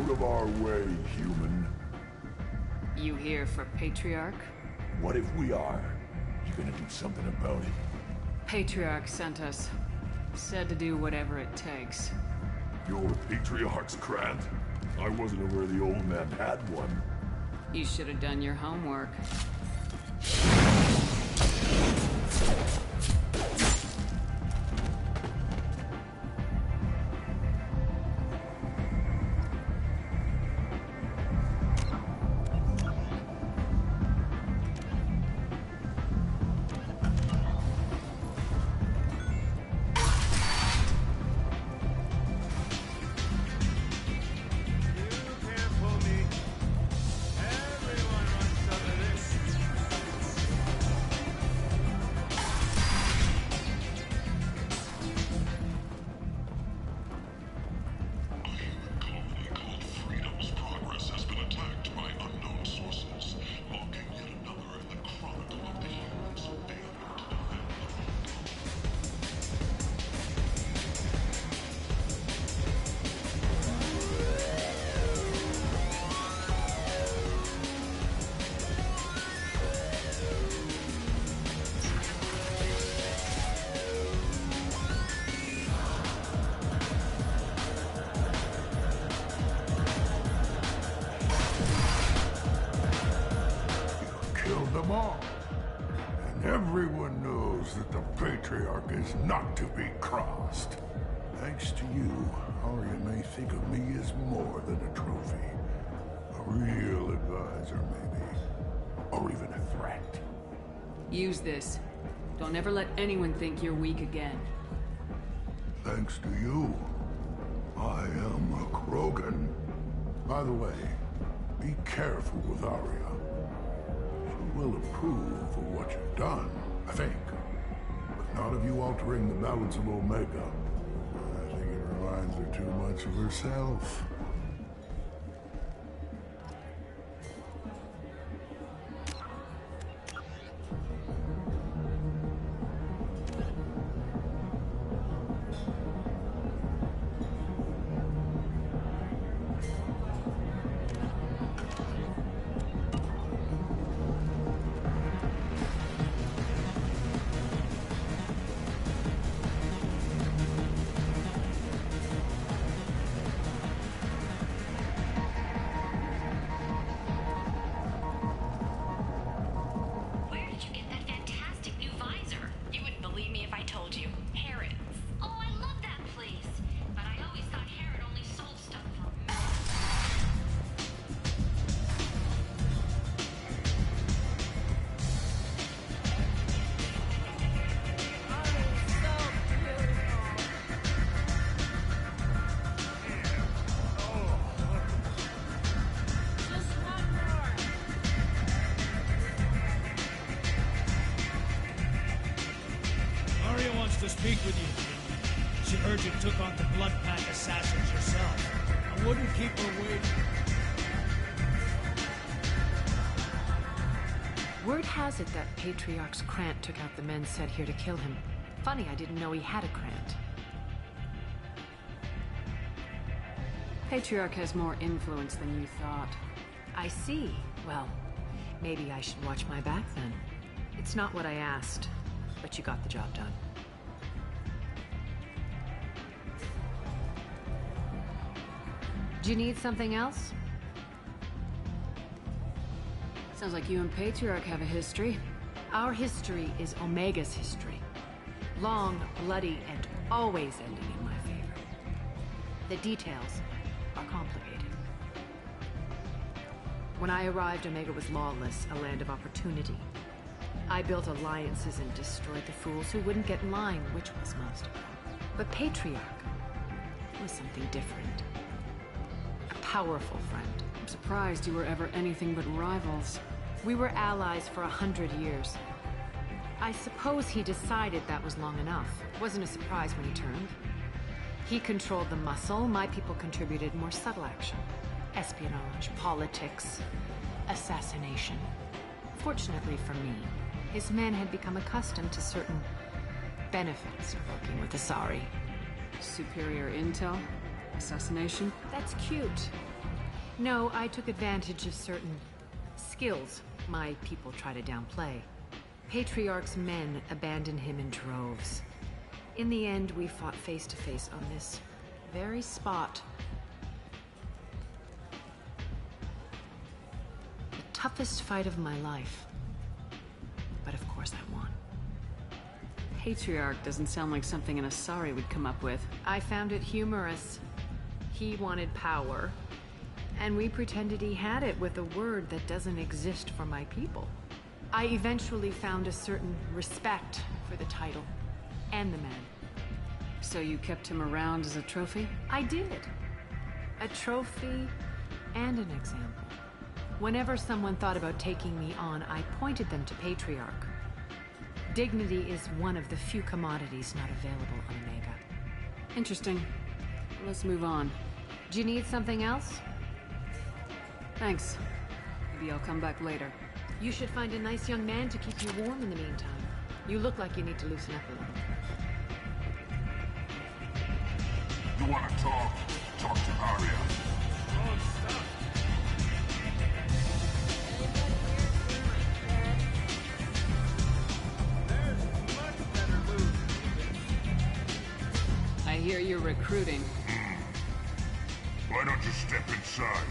Out of our way, human. You here for Patriarch? What if we are? You gonna do something about it? Patriarch sent us. Said to do whatever it takes. Your Patriarch's Grant? I wasn't aware the old man had one. You should have done your homework. Everyone knows that the Patriarch is not to be crossed. Thanks to you, Arya may think of me as more than a trophy. A real advisor, maybe. Or even a threat. Use this. Don't ever let anyone think you're weak again. Thanks to you, I am a Krogan. By the way, be careful with Arya. She will approve of what you've done, I think. But not of you altering the balance of Omega. I think it reminds her too much of herself. To speak with you. She heard you took on the Blood Pack assassins yourself. I wouldn't keep her waiting. Word has it that Patriarch's Krant took out the men sent here to kill him. Funny, I didn't know he had a Krant. Patriarch has more influence than you thought. I see. Well, maybe I should watch my back then. It's not what I asked, but you got the job done. Do you need something else? Sounds like you and Patriarch have a history. Our history is Omega's history. Long, bloody, and always ending in my favor. The details are complicated. When I arrived, Omega was lawless, a land of opportunity. I built alliances and destroyed the fools who wouldn't get in line, which was most of them. But Patriarch was something different. Powerful friend. I'm surprised you were ever anything but rivals. We were allies for 100 years. I suppose he decided that was long enough. Wasn't a surprise when he turned. He controlled the muscle, my people contributed more subtle action. Espionage, politics, assassination. Fortunately for me, his men had become accustomed to certain benefits of working with Asari. Superior intel? Assassination? That's cute. No, I took advantage of certain skills my people try to downplay. Patriarch's men abandoned him in droves. In the end, we fought face to face on this very spot. The toughest fight of my life. But of course I won. Patriarch doesn't sound like something an Asari would come up with. I found it humorous. He wanted power, and we pretended he had it with a word that doesn't exist for my people. I eventually found a certain respect for the title and the man. So you kept him around as a trophy? I did. A trophy and an example. Whenever someone thought about taking me on, I pointed them to Patriarch. Dignity is one of the few commodities not available on Omega. Interesting. Let's move on. Do you need something else? Thanks. Maybe I'll come back later. You should find a nice young man to keep you warm in the meantime. You look like you need to loosen up a little. You want to talk? Talk to Arya. I hear you're recruiting. Why don't you step inside?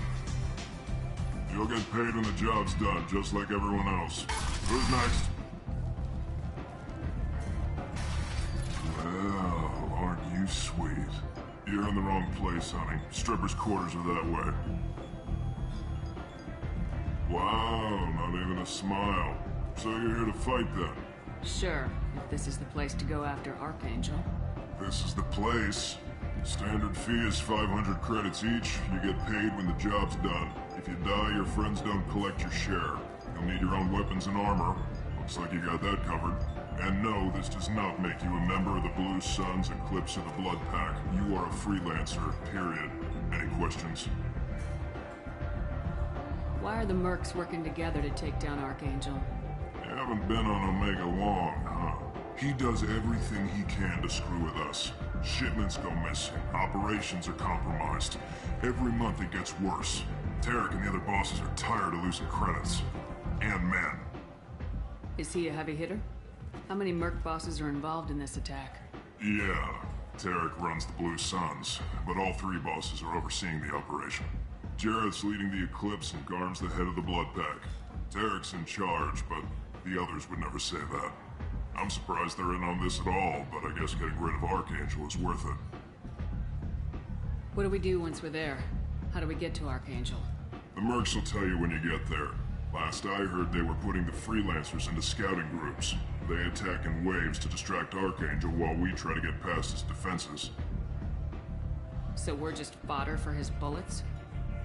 You'll get paid when the job's done, just like everyone else. Who's next? Well, aren't you sweet? You're in the wrong place, honey. Strippers' quarters are that way. Wow, not even a smile. So you're here to fight then? Sure, if this is the place to go after Archangel. This is the place. Standard fee is 500 credits each. You get paid when the job's done. If you die, your friends don't collect your share. You'll need your own weapons and armor. Looks like you got that covered. And no, this does not make you a member of the Blue Suns, Eclipse, or the Blood Pack. You are a freelancer, period. Any questions? Why are the Mercs working together to take down Archangel? You haven't been on Omega long, huh? He does everything he can to screw with us. Shipments go missing, operations are compromised. Every month it gets worse. Tarek and the other bosses are tired of losing credits. And men. Is he a heavy hitter? How many Merc bosses are involved in this attack? Yeah, Tarek runs the Blue Suns, but all three bosses are overseeing the operation. Jareth's leading the Eclipse and Garm's the head of the Blood Pack. Tarek's in charge, but the others would never say that. I'm surprised they're in on this at all, but I guess getting rid of Archangel is worth it. What do we do once we're there? How do we get to Archangel? The Mercs will tell you when you get there. Last I heard, they were putting the freelancers into scouting groups. They attack in waves to distract Archangel while we try to get past his defenses. So we're just fodder for his bullets?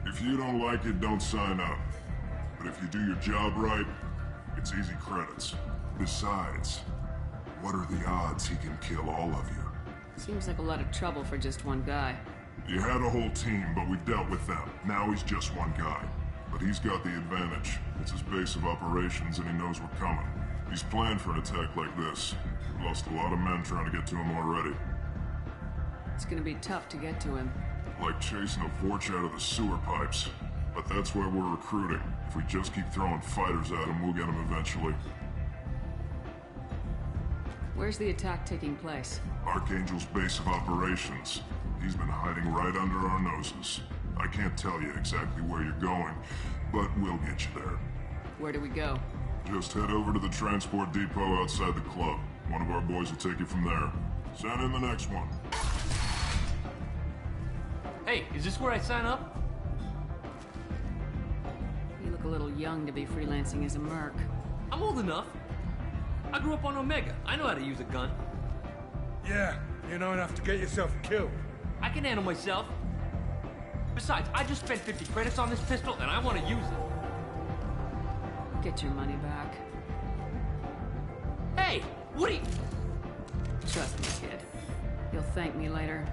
If you don't like it, don't sign up. But if you do your job right, it's easy credits. Besides, what are the odds he can kill all of you? Seems like a lot of trouble for just one guy. You had a whole team, but we dealt with them. Now he's just one guy. But he's got the advantage. It's his base of operations and he knows we're coming. He's planned for an attack like this. We've lost a lot of men trying to get to him already. It's gonna be tough to get to him. Like chasing a Vorch out of the sewer pipes. But that's why we're recruiting. If we just keep throwing fighters at him, we'll get him eventually. Where's the attack taking place? Archangel's base of operations. He's been hiding right under our noses. I can't tell you exactly where you're going, but we'll get you there. Where do we go? Just head over to the transport depot outside the club. One of our boys will take you from there. Send in the next one. Hey, is this where I sign up? You look a little young to be freelancing as a merc. I'm old enough. I grew up on Omega. I know how to use a gun. Yeah, you know enough to get yourself killed. I can handle myself. Besides, I just spent 50 credits on this pistol, and I want to use it. Get your money back. Hey, what are you... Trust me, kid. You'll thank me later.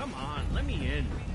Come on, let me in.